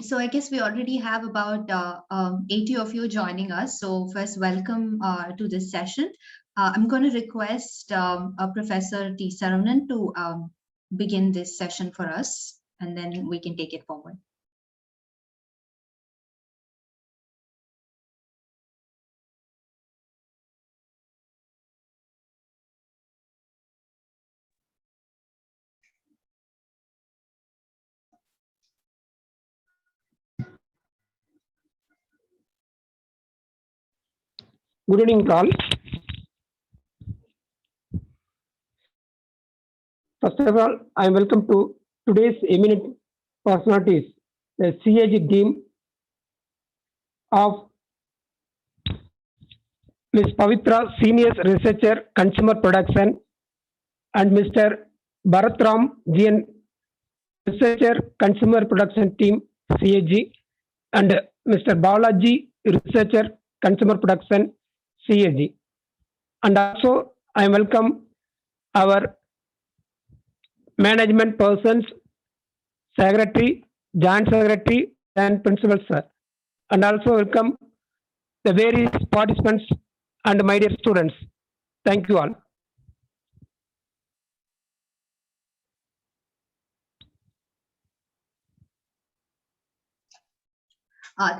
So I guess we already have about 80 of you joining us. So first, welcome to this session. I'm going to request Professor T. Saranan to begin this session for us, and then we can take it forward. Good evening, all. First of all, I welcome to today's eminent personalities, the CAG team of Ms. Pavitra, Senior Researcher, Consumer Production, and Mr. Bharatram, GN, Researcher, Consumer Production Team, CAG, and Mr. Balaji, Researcher, Consumer Production, CAG. And also, I welcome our management persons, secretary, joint secretary, and principal sir. And also welcome the various participants and my dear students. Thank you all.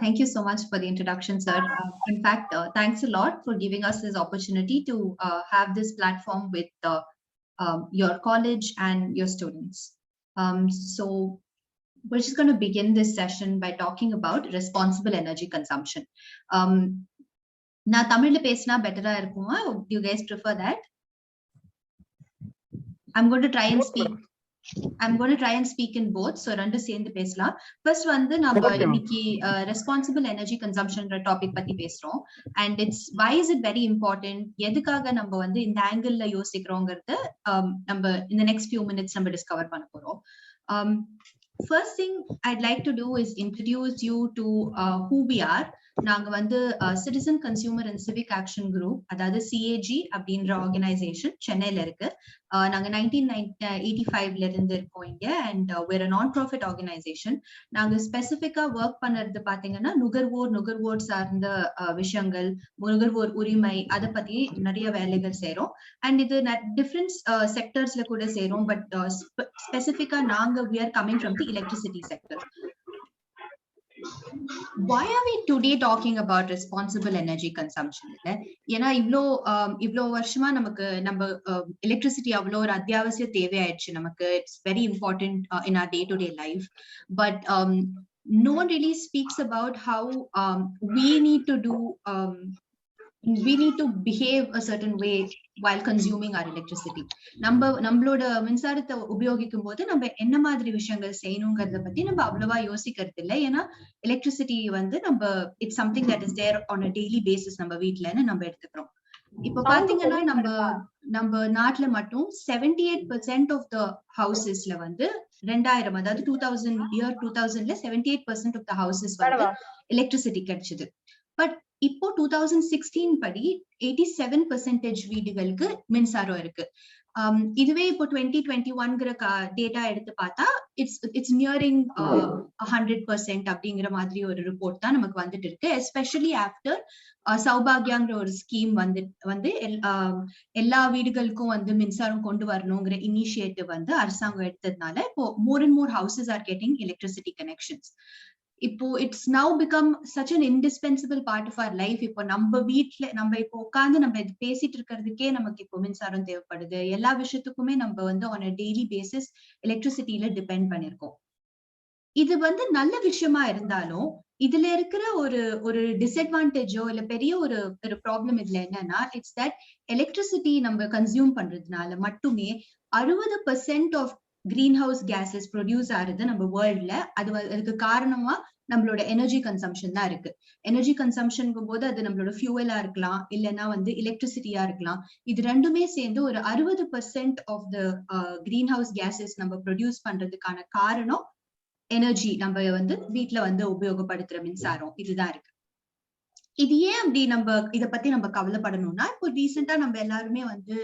Thank you so much for the introduction, sir. In fact, thanks a lot for giving us this opportunity to have this platform with your college and your students. So we're just going to begin this session by talking about responsible energy consumption. Na Tamil pesna better irukuma. Do you guys prefer that? I'm going to try and speak. I'm going to try and speak in both. So rendu சேர்ந்து பேசலாம். First வந்து நம்ம இன்னைக்கு responsible energy consumption topic பத்தி பேசுறோம். And it's why is it very important? எதுக்காக நம்ம வந்து இந்த ஆங்கிள்ல யோசிக்கிறோம்ங்கறது நம்ம in the next few minutes நம்ம டிஸ்கவர் பண்ண போறோம். First thing I'd like to do is introduce you to who we are. நாங்க வந்து Citizen Consumer and Civic Action Group, அதாவது CAG அப்படின்ற ஆர்கனைசேஷன் சென்னையில இருக்கு. நாங்க 1985ல இருந்து இருக்கோம் இங்க, and we're a non-profit organization. நாங்க ஸ்பெசிபிக்கா ஒர்க் பண்றது பாத்தீங்கன்னா நுகர்வோர் சார்ந்த விஷயங்கள், நுகர்வோர் உரிமை, அதை பத்தி நிறைய வேலைகள் செய்யறோம். அண்ட் இது டிஃப்ரெண்ட் செக்டர்ஸ்ல கூட செய்யறோம். பட் ஸ்பெசிபிக்கா நாங்க we are coming from the electricity sector. Why are we today talking about responsible energy consumption? ஏன்னா இவ்ளோ வருஷமா நமக்கு நம்ம எலக்ட்ரிசிட்டி அவ்வளோ ஒரு அத்தியாவசிய தேவையாயிடுச்சு நமக்கு. It's very important in our day-to-day life, but no one really speaks about how we need to behave a certain way while consuming our electricity. நம்மளோட மின்சாரத்தை உபயோகிக்கும் போது நம்ம என்ன மாதிரி விஷயங்கள் செய்யணுங்கிறத பத்தி நம்ம அவ்வளவா யோசிக்கிறது இல்லை. ஏன்னா எலக்ட்ரிசிட்டி வந்து நம்ம it's something that is there on a daily basis நம்ம வீட்டுலன்னு நம்ம எடுத்துக்கிறோம். இப்ப பாத்தீங்கன்னா நம்ம நாட்டுல மட்டும் 78% ஆஃப் த ஹவுசஸ்ல வந்து 2000, அதாவது 2000ல 78% ஆஃப் த ஹவுசஸ் வந்து எலக்ட்ரிசிட்டி கிடைச்சது. பட் இப்போ 2016 படி 87% வீடுகளுக்கு மின்சாரம் இருக்கு. இதுவே இப்போ 2021ங்கிற டேட்டா எடுத்து பார்த்தா இட்ஸ் நியரிங் 100% அப்படிங்கிற மாதிரி ஒரு ரிப்போர்ட் தான் நமக்கு வந்துட்டு இருக்கு. எஸ்பெஷலி ஆஃப்டர் சௌபாகியாங்கிற ஒரு ஸ்கீம் வந்து எல்லா வீடுகளுக்கும் வந்து மின்சாரம் கொண்டு வரணுங்கிற இனிஷியேட்டிவ் வந்து அரசாங்கம் எடுத்ததுனால இப்போ more and more houses are getting electricity connections. இப்போ it's now become such an indispensable part of our life. இப்போ நம்ம வீட்டுல நம்ம இப்போ உட்காந்து நம்ம இது பேசிட்டு இருக்கிறதுக்கே நமக்கு இப்போ மின்சாரம் தேவைப்படுது. எல்லா விஷயத்துக்குமே நம்ம வந்து ஆன் அ டெய்லி பேசிஸ் எலக்ட்ரிசிட்டியில டிபெண்ட் பண்ணிருக்கோம். இது வந்து நல்ல விஷயமா இருந்தாலும் இதுல இருக்கிற ஒரு டிஸ்அட்வான்டேஜோ இல்ல பெரிய ஒரு ப்ராப்ளம் இதுல என்னன்னா, இட்ஸ் தட் எலக்ட்ரிசிட்டி நம்ம கன்சியூம் பண்றதுனால மட்டுமே 60% of green house gases produce ஆகுது நம்ம வேர்ல்ட்ல. அதுக்கு காரணமா நம்மளோட எனர்ஜி கன்சம்ஷன் தான் இருக்கு. எனர்ஜி கன்சம்ஷனுக்கும் போது அது நம்மளோட ஃபியூவலா இருக்கலாம், இல்லைன்னா வந்து எலக்ட்ரிசிட்டியா இருக்கலாம். இது ரெண்டுமே சேர்ந்து ஒரு 60% of the green house gases நம்ம ப்ரொடியூஸ் பண்றதுக்கான காரணம் எனர்ஜி, நம்ம வந்து வீட்டுல வந்து உபயோகப்படுத்துற மின்சாரம் இதுதான் இருக்கு. இது ஏன் அப்படி நம்ம இதை பத்தி நம்ம கவலைப்படணும்னா, இப்போ ரீசெண்டா நம்ம எல்லாருமே வந்து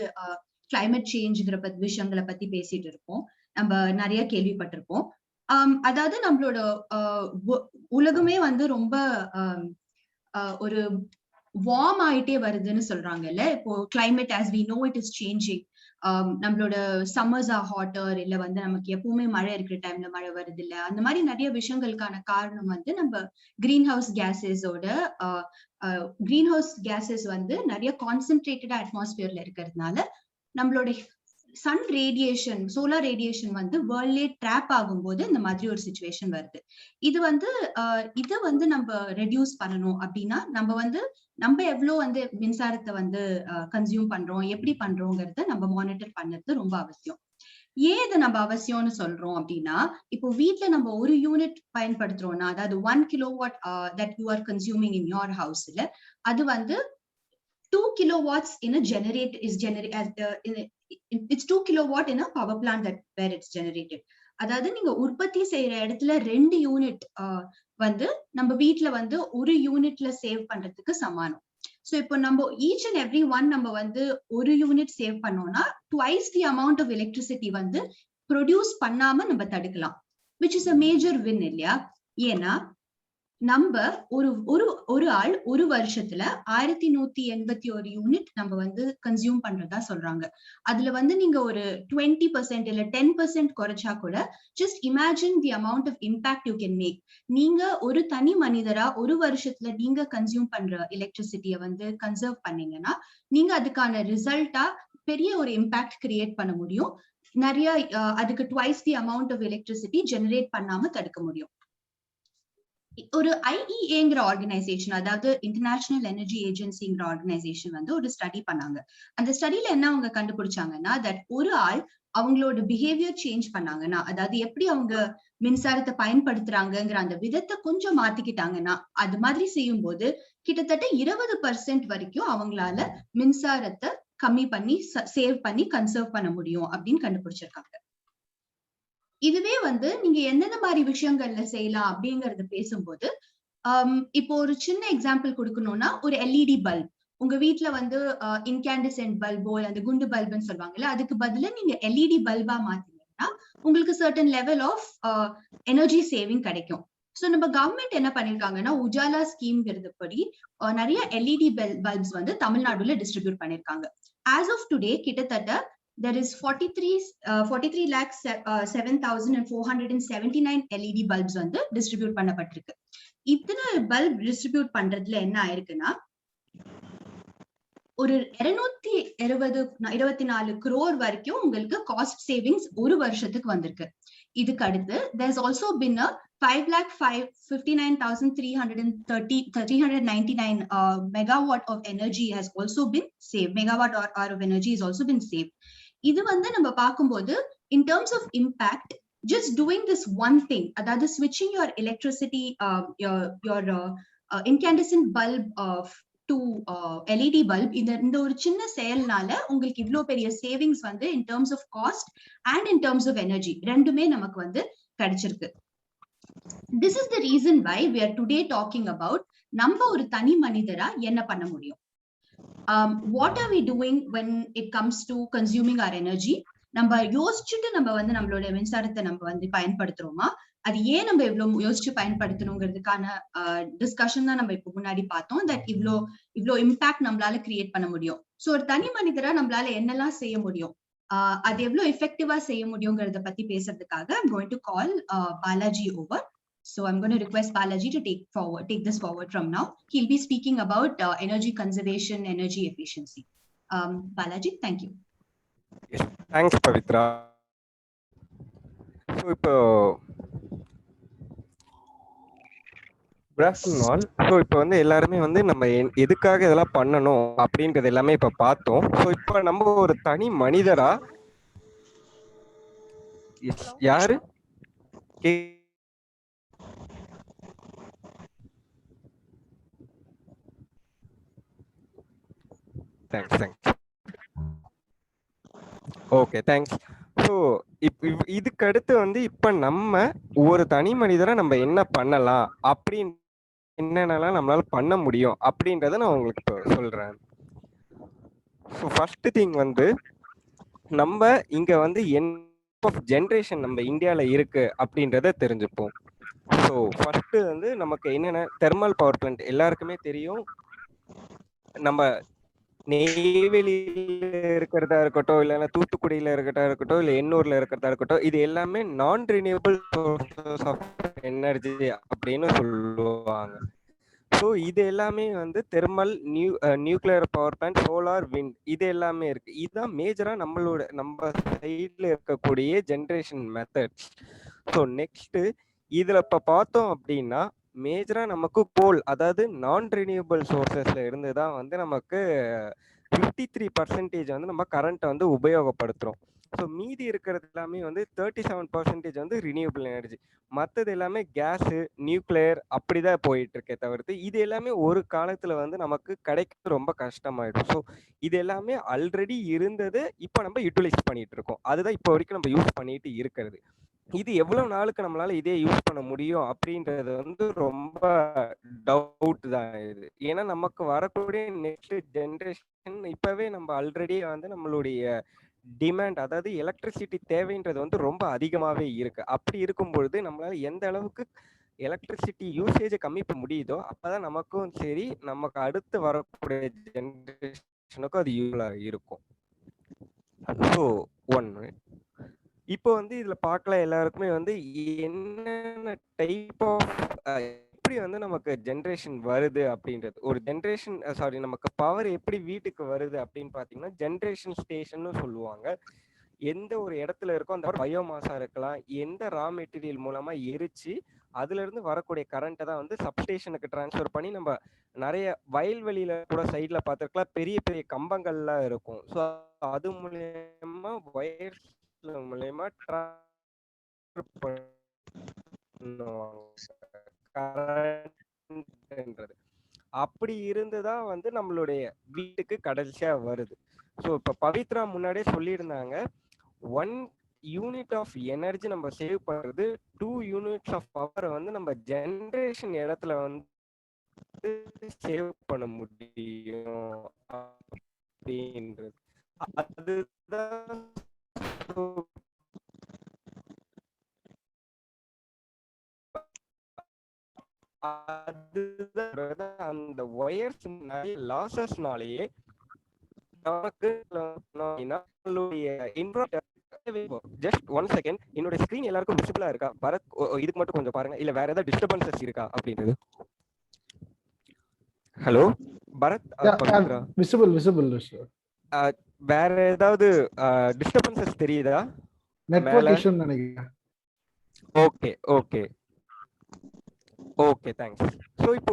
கிளைமேட் சேஞ்சுங்கிற விஷயங்களை பத்தி பேசிட்டு இருக்கோம். நம்ம நிறைய கேள்விப்பட்டிருப்போம். அதாவது நம்மளோட உலகமே வந்து ரொம்ப ஒரு வார்ம் ஆயிட்டே வருதுன்னு சொல்றாங்கல்ல. இப்போ climate as we know it is changing. நம்மளோட சம்மர்ஸ் ஆர் ஹாட்டர், இல்ல வந்து நமக்கு எப்பவுமே மழை இருக்கிற டைம்ல மழை வருது இல்ல, அந்த மாதிரி நிறைய விஷயங்களுக்கான காரணம் வந்து நம்ம கிரீன் ஹவுஸ் கேசஸோட கிரீன் ஹவுஸ் கேசஸ் வந்து நிறைய கான்சென்ட்ரேட்டடா அட்மாஸ்பியர்ல இருக்கிறதுனால நம்மளோட சன் ரேடியேஷன், சோலார் ரேடியேஷன் வந்து வேர்ல்ட்லயே ட்ராப் ஆகும்போது இந்த மாதிரி ஒரு சுச்சுவேஷன் வருது. இது வந்து இதை வந்து நம்ம ரெடியூஸ் பண்ணணும் அப்படின்னா நம்ம எவ்வளவு வந்து மின்சாரத்தை வந்து கன்சியூம் பண்றோம், எப்படி பண்றோங்கிறத நம்ம மானிட்டர் பண்ணது ரொம்ப அவசியம். ஏன் இதை நம்ம அவசியம்னு சொல்றோம் அப்படின்னா, இப்போ வீட்டுல நம்ம ஒரு யூனிட் பயன்படுத்துறோம்னா, அதாவது 1 kilowatt that you are consuming in your houseல, அது வந்து 2 kilowatts in a generate is it's 2 kilowatt in a power plant that where it's generated. அதாவது நீங்க உற்பத்தி செய்யற இடத்துல 2 யூனிட் வந்து நம்ம வீட்டுல வந்து ஒரு யூனிட்ல சேவ் பண்றதுக்கு சமானம். சோ இப்போ நம்ம ஈச் அண்ட் எவ்ரி ஒன் நம்ம வந்து ஒரு யூனிட் சேவ் பண்ணோம்னா twice the amount of electricity வந்து ப்ரொடியூஸ் பண்ணாம நம்ம தடுக்கலாம், which is a major win இல்லையா? ஏன்னா நம்ம ஒரு ஆள் ஒரு வருஷத்துல 1181 யூனிட் நம்ம வந்து கன்சியூம் பண்றதா சொல்றாங்க. அதுல வந்து நீங்க ஒரு 20% இல்ல 10% குறைச்சா கூட just imagine the amount of impact you can make. நீங்க ஒரு தனி மனிதரா ஒரு வருஷத்துல நீங்க கன்சியூம் பண்ற எலக்ட்ரிசிட்டியை வந்து கன்சர்வ் பண்ணீங்கன்னா நீங்க அதுக்கான ரிசல்ட்டா பெரிய ஒரு இம்பாக்ட் கிரியேட் பண்ண முடியும். நிறைய அதுக்கு twice the amount of electricity generate பண்ணாம தடுக்க முடியும். ஒரு ஐஇஏங்கிற ஆர்கனைசேஷன், அதாவது இன்டர்நேஷனல் எனர்ஜி ஏஜென்சிங்கிற ஆர்கனைசேஷன் வந்து ஒரு ஸ்டடி பண்ணாங்க. அந்த ஸ்டடில என்ன அவங்க கண்டுபிடிச்சாங்கன்னா, தட் ஒரு ஆள் அவங்களோட பிஹேவியர் சேஞ்ச் பண்ணாங்கன்னா, அதாவது எப்படி அவங்க மின்சாரத்தை பயன்படுத்துறாங்கிற அந்த விதத்தை கொஞ்சம் மாத்திக்கிட்டாங்கன்னா, அது மாதிரி செய்யும் போது கிட்டத்தட்ட 20% வரைக்கும் அவங்களால மின்சாரத்தை கம்மி பண்ணி சேவ் பண்ணி கன்சர்வ் பண்ண முடியும் அப்படின்னு கண்டுபிடிச்சிருக்காங்க. இதுவே வந்து நீங்க எந்தெந்த மாதிரி விஷயங்கள்ல செய்யலாம் அப்படிங்கறத பேசும்போது, இப்போ ஒரு சின்ன எக்ஸாம்பிள் கொடுக்கணும்னா, ஒரு எல்இடி பல்ப் உங்க வீட்டுல வந்து இன்கேண்டசென்ட் பல்போ அந்த குண்டு பல்புன்னு சொல்லுவாங்கல்ல, அதுக்கு பதிலா நீங்க எல்இடி பல்பா மாத்தீங்கன்னா உங்களுக்கு certain level of energy saving கிடைக்கும். சோ நம்ம கவர்மெண்ட் என்ன பண்ணிருக்காங்கன்னா, உஜாலா ஸ்கீம்ங்கிறது படி நிறைய எல்இடி பல்ப்ஸ் வந்து தமிழ்நாடுல டிஸ்ட்ரிபியூட் பண்ணிருக்காங்க. ஆஸ் ஆஃப் டுடே கிட்டத்தட்ட there is 43,07,479 LED bulbs வந்து டிஸ்ட்ரிபியூட் பண்ணப்பட்டிருக்கு. இத்தனை பல்ப் டிஸ்ட்ரிபியூட் பண்றதுல என்ன ஆயிருக்குன்னா, ஒரு 224 crore வரைக்கும் உங்களுக்கு காஸ்ட் சேவிங்ஸ் ஒரு வருஷத்துக்கு வந்திருக்கு. இதுக்கு அடுத்து there's also been a 5,59,399 megawatt of energy has also been saved. Megawatt hour of energy has also been saved. இது வந்து நம்ம பார்க்கும்போது in terms of impact, just doing this one thing, அதாவது switching your electricity, your incandescent bulb to LED bulb, இந்த ஒரு சின்ன செயல்னால உங்களுக்கு இவ்ளோ பெரிய சேவிங்ஸ் வந்து in terms of cost and in terms of energy ரெண்டுமே நமக்கு வந்து கிடைச்சிருக்கு. This is the reason why we are today talking about நம்ம ஒரு தனி மனிதரா என்ன பண்ண முடியும். What are we doing when it comes to consuming our energy? நம்ம யோசிச்சுட்டு நம்ம வந்து நம்மளோட மின்சாரத்தை நம்ம வந்து பயன்படுத்துறோமா, அது ஏன் நம்ம இவ்வளவு யோசிச்சு பயன்படுத்தணுங்கிறதுக்கான டிஸ்கஷன் தான் நம்ம இப்ப முன்னாடி பார்த்தோம். தட் இவ்வளோ இம்பாக்ட் நம்மளால கிரியேட் பண்ண முடியும். சோ ஒரு தனி மனிதரா நம்மளால என்னெல்லாம் செய்ய முடியும், அது எவ்வளவு எஃபெக்டிவா செய்ய முடியுங்கிறத பத்தி பேசுறதுக்காக I'm going to call Balaji over. So I'm going to request Balaji to take this forward from now. He'll be speaking about energy conservation, energy efficiency. Balaji, thank you. Yes, thanks Pavitra. So இப்போ இப்போ வந்து எல்லாருமே வந்து நம்ம எதுக்காக இதெல்லாம் பண்ணணும் அப்படின்றது எல்லாமே இப்ப பார்த்தோம். ஸோ இப்போ நம்ம ஒரு தனி மனிதரா யாரு தேங்க்ஸ் ஓகே தேங்க்ஸ். ஸோ இதுக்கு அடுத்து வந்து இப்போ நம்ம ஒரு தனி மனிதரை நம்ம என்ன பண்ணலாம் அப்படின்னு என்னென்னலாம் நம்மளால பண்ண முடியும் அப்படின்றத நான் உங்களுக்கு இப்போ சொல்றேன். ஸோ ஃபர்ஸ்ட் திங் வந்து நம்ம இங்க வந்து ஆஃப் ஜென்ரேஷன் நம்ம இந்தியால இருக்கு அப்படின்றத தெரிஞ்சுப்போம். ஸோ ஃபர்ஸ்ட் வந்து நமக்கு என்னென்ன தெர்மல் பவர் பிளான்ட் எல்லாருக்குமே தெரியும். நம்ம நெய்வேலியில இருக்கிறதா இருக்கட்டும், இல்லைன்னா தூத்துக்குடியில இருக்கட்டும், இல்லை எண்ணூர்ல இருக்கிறதா இருக்கட்டும், இது எல்லாமே நான் ரினியூவபிள் சோர்சஸ் ஆஃப் எனர்ஜி அப்படின்னு சொல்லுவாங்க. ஸோ இது எல்லாமே வந்து thermal, nuclear power plant, solar, wind இது எல்லாமே இருக்கு. இதுதான் மேஜரா நம்ம சைட்ல இருக்கக்கூடிய ஜென்ரேஷன் மெத்தட்ஸ். ஸோ நெக்ஸ்ட் இதுல இப்ப பார்த்தோம் அப்படின்னா மேஜரா நமக்கு கோல், அதாவது நான் ரினியூவபிள் சோர்சஸ்ல இருந்து தான் வந்து நமக்கு 53% வந்து நம்ம கரண்ட்டை வந்து உபயோகப்படுத்துறோம். ஸோ மீதி இருக்கிறது எல்லாமே வந்து 37% வந்து ரினியூவபிள் எனர்ஜி. மற்றது எல்லாமே கேஸு, நியூக்ளியர் அப்படிதான் போயிட்டு இருக்கே தவிர்த்து இது எல்லாமே ஒரு காலத்துல வந்து நமக்கு கிடைக்க ரொம்ப கஷ்டமாயிடும். ஸோ இது எல்லாமே ஆல்ரெடி இருந்தது, இப்போ நம்ம யூட்டிலைஸ் பண்ணிட்டு இருக்கோம். அதுதான் இப்போ வரைக்கும் நம்ம யூஸ் பண்ணிட்டு இருக்கிறது. இது எவ்வளவு நாளுக்கு நம்மளால இதே யூஸ் பண்ண முடியும் அப்படின்றது வந்து ரொம்ப டவுட் தான் இது. ஏன்னா நமக்கு வரக்கூடிய நெக்ஸ்ட் ஜென்ரேஷன் இப்பவே நம்ம ஆல்ரெடி வந்து நம்மளுடைய டிமாண்ட், அதாவது எலக்ட்ரிசிட்டி தேவைன்றது வந்து ரொம்ப அதிகமாவே இருக்கு. அப்படி இருக்கும் பொழுது நம்மளால எந்த அளவுக்கு எலக்ட்ரிசிட்டி யூசேஜை கம்மி பண்ண முடியுதோ அப்பதான் நமக்கும் சரி, நமக்கு அடுத்து வரக்கூடிய ஜென்ரேஷனுக்கும் அது யூஸ்ஃபுல்லா இருக்கும். ஸோ ஒன்று இப்போ வந்து இதுல பார்க்கலாம் எல்லாருக்குமே வந்து என்னென்ன டைப் ஆஃப் எப்படி வந்து நமக்கு ஜென்ரேஷன் வருது அப்படின்றது. ஒரு ஜென்ரேஷன் நமக்கு பவர் எப்படி வீட்டுக்கு வருது அப்படின்னு பார்த்தீங்கன்னா ஜென்ரேஷன் ஸ்டேஷன்னு சொல்லுவாங்க. எந்த ஒரு இடத்துல இருக்கோ அந்த பயோமாஸா இருக்கலாம், எந்த ரா மெட்டீரியல் மூலமா எரிச்சு அதுல இருந்து வரக்கூடிய கரண்ட்டை தான் வந்து சப்ஸ்டேஷனுக்கு டிரான்ஸ்ஃபர் பண்ணி நம்ம நிறைய வயல்வெளியில கூட சைட்ல பார்த்துருக்கலாம், பெரிய பெரிய கம்பங்கள்லாம் இருக்கும். ஸோ அது மூலியமா வயர்ஸ் மூலயமா அப்படி இருந்துதான் வந்து நம்மளுடைய வீட்டுக்கு கடைசியா வருது. ஸோ இப்ப பவித்ரா முன்னாடியே சொல்லியிருந்தாங்க, 1 யூனிட் ஆஃப் எனர்ஜி நம்ம சேவ் பண்றது 2 யூனிட்ஸ் ஆஃப் பவர் வந்து நம்ம ஜெனரேஷன் இடத்துல வந்து சேவ் பண்ண முடியும் அப்படின்றது. அதுதான் அதுதான் அந்த ஒயர்ஸ் நிறைய லாசஸ்னாலேயே நமக்கு ஜஸ்ட் 1 செகண்ட் என்னோட ஸ்கிரீன் எல்லாருக்கும் விசிபிளா இருக்கா? பரத் இதுக்கு மட்டும் கொஞ்சம் பாருங்க, இல்ல வேற ஏதாவது டிஸ்டர்பன்சஸ் இருக்கா அப்படின்றது. ஹலோ பரத், பவித்ரா, விசிபிள் வேற ஏதாவது டிஸ்டர்பன்சஸ் தெரியுதா? நெட்வொர்க் இஷ்யூ நினைக்கிறேன். Okay okay okay thanks. So இப்போ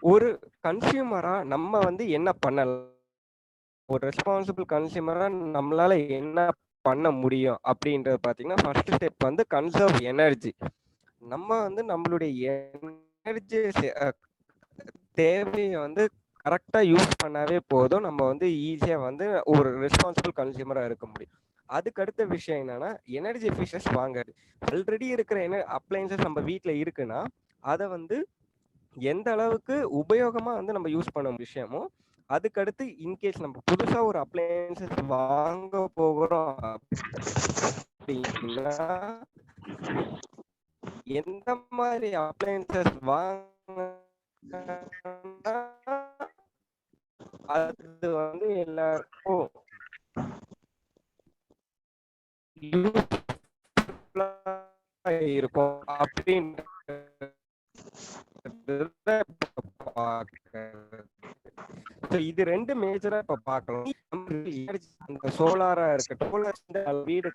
ஒரு கன்சியூமரா நம்ம வந்து என்ன பண்ணலாம், ஒரு ரெஸ்பான்சிபிள் கன்சியூமரா நம்மளால என்ன பண்ண முடியும் அப்படின்றது பார்த்தீங்கன்னா ஃபர்ஸ்ட் ஸ்டெப் வந்து கன்சர்வ் எனர்ஜி. நம்ம வந்து நம்மளுடைய எனர்ஜி தேவையை வந்து கரெக்டா யூஸ் பண்ணாவே போதும், நம்ம வந்து ஈஸியா வந்து ஒரு ரெஸ்பான்சிபிள் கன்சியூமரா இருக்க முடியும். அதுக்கு அடுத்த விஷயம் என்னன்னா எனர்ஜி எஃபிஷியன்ஸ் வாங்குறது. ஆல்ரெடி இருக்கிற அப்ளையன்சஸ் நம்ம வீட்டுல இருக்குன்னா அதை வந்து எந்த அளவுக்கு உபயோகமா வந்து நம்ம யூஸ் பண்ண விஷயமோ, அதுக்கடுத்து இன்கேஸ் நம்ம புதுசா ஒரு அப்ளையன்சஸ் வாங்க போகிறோம் அப்படின்னா எந்த மாதிரி அப்ளையன்சஸ் வாங்க அது வந்து எல்லாருக்கும் இருக்கும் அப்படின்ற இது ரெண்டு மேஜரா இப்ப பார்க்கலாம். சோலாரா இருக்கட்டும், வீடு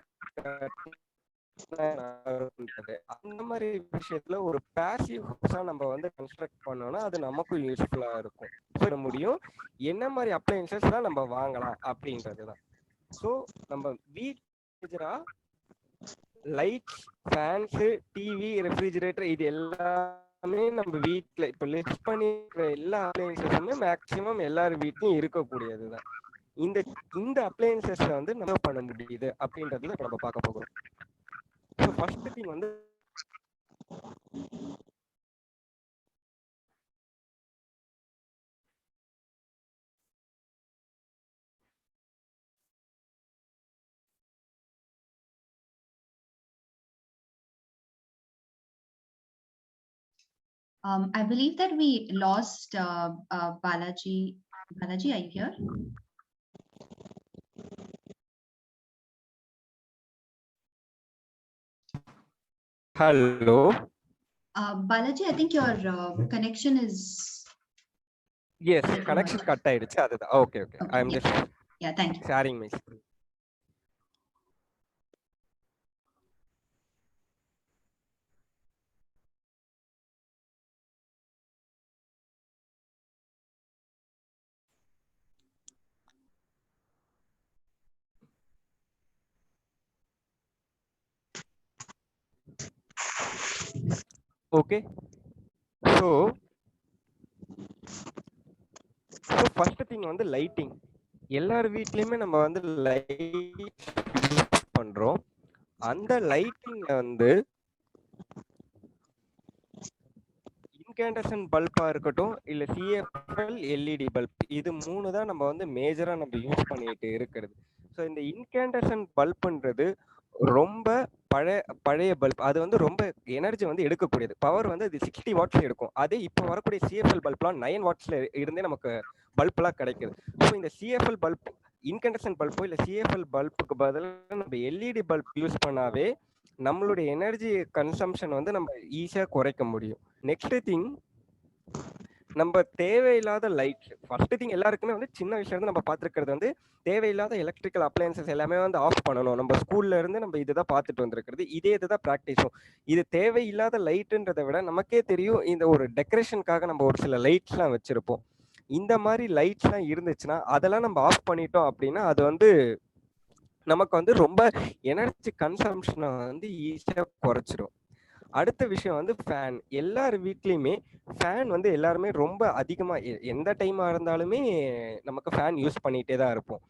அந்த மாதிரி விஷயத்துல ஒரு பாசிவ் ஹவுஸா நம்ம வந்து கன்ஸ்ட்ரக்ட் பண்ணோம்னா அது நமக்கும் யூஸ்ஃபுல்லா இருக்கும். சொல்ல முடியும் என்ன மாதிரி அப்ளையன்சஸ் தான் நம்ம வாங்கலாம் அப்படின்றதுதான். ஸோ நம்ம வீட்ல லைட்ஸ், ஃபேன்ஸ், டிவி, ரெஃப்ரிஜிரேட்டர் இது எல்லாமே நம்ம வீட்டில் இப்போ லிஸ்ட் பண்ணிருக்கிற எல்லா அப்ளையன்சஸுமே மேக்சிமம் எல்லார் வீட்லையும் இருக்கக்கூடியதுதான். இந்த அப்ளையன்சஸ் வந்து நம்ம பண்ண முடியுது அப்படின்றதுல நம்ம பார்க்க போகிறோம். ஸோ ஃபர்ஸ்ட் திங் வந்து I believe that we lost Balaji. Balaji, are you here? Hello. Balaji, I think your connection is. Yes, little connection much. cut ஆயிடுச்சு அதுதான். Okay, okay. Okay, I'm just Yeah, thank you. sharing my screen. Okay. So first thing வந்து lighting. எல்லார் வீட்லயுமே நம்ம வந்து light பண்றோம். அந்த லைட்டிங்ல வந்து இன்கேண்டசன்ட் பல்பா இருக்கட்டும் இல்ல சிஎஃப்எல் எல்இடி பல்ப், இது 3 தான் நம்ம வந்து மேஜரா நம்ம யூஸ் பண்ணிட்டு இருக்கிறது. ஸோ இந்த இன்கேண்டசன்ட் பல்ப்ன்றது ரொம்ப பழைய பல்ப். அது வந்து ரொம்ப எனர்ஜி வந்து எடுக்கக்கூடியது. பவர் வந்து அது 60 வாட்ஸ்ல எடுக்கும். அதே இப்போ வரக்கூடிய சிஎஃப்எல் பல்ப்லாம் 9 வாட்ஸ்ல இருந்தே நமக்கு பல்ப்லாம் கிடைக்குது. ஸோ இந்த சிஎஃப்எல் பல்ப், இன்கேண்டசன்ட் பல்போ இல்ல சிஎஃப்எல் பல்புக்கு பதிலாக நம்ம எல்இடி பல்ப் யூஸ் பண்ணாவே நம்மளுடைய எனர்ஜி கன்சம்ஷன் வந்து நம்ம ஈஸியா குறைக்க முடியும். நெக்ஸ்ட் திங், நம்ம தேவையில்லாத லைட். ஃபர்ஸ்ட் திங், எல்லாருக்குமே வந்து சின்ன வயசுல இருந்து நம்ம பார்த்துருக்கிறது வந்து தேவையில்லாத எலக்ட்ரிக்கல் அப்ளையன்சஸ் எல்லாமே வந்து ஆஃப் பண்ணணும். நம்ம ஸ்கூல்ல இருந்து நம்ம இதுதான் பார்த்துட்டு வந்திருக்கிறது. இதுதான் ப்ராக்டிஸும். இது தேவையில்லாத லைட்டுன்றதை விட நமக்கே தெரியும், இந்த ஒரு டெக்கரேஷனுக்காக நம்ம ஒரு சில லைட்ஸ்லாம் வச்சிருப்போம். இந்த மாதிரி லைட்ஸ்லாம் இருந்துச்சுன்னா அதெல்லாம் நம்ம ஆஃப் பண்ணிட்டோம் அப்படின்னா அது வந்து நமக்கு வந்து ரொம்ப எனர்ஜி கன்சம்ஷனை வந்து ஈஸியாக குறைச்சிடும். அடுத்த விஷயம் வந்து ஃபேன். எல்லார் வீட்லேயுமே ஃபேன் வந்து எல்லாருமே ரொம்ப அதிகமாக எந்த டைமாக இருந்தாலுமே நமக்கு ஃபேன் யூஸ் பண்ணிகிட்டே தான் இருப்போம்.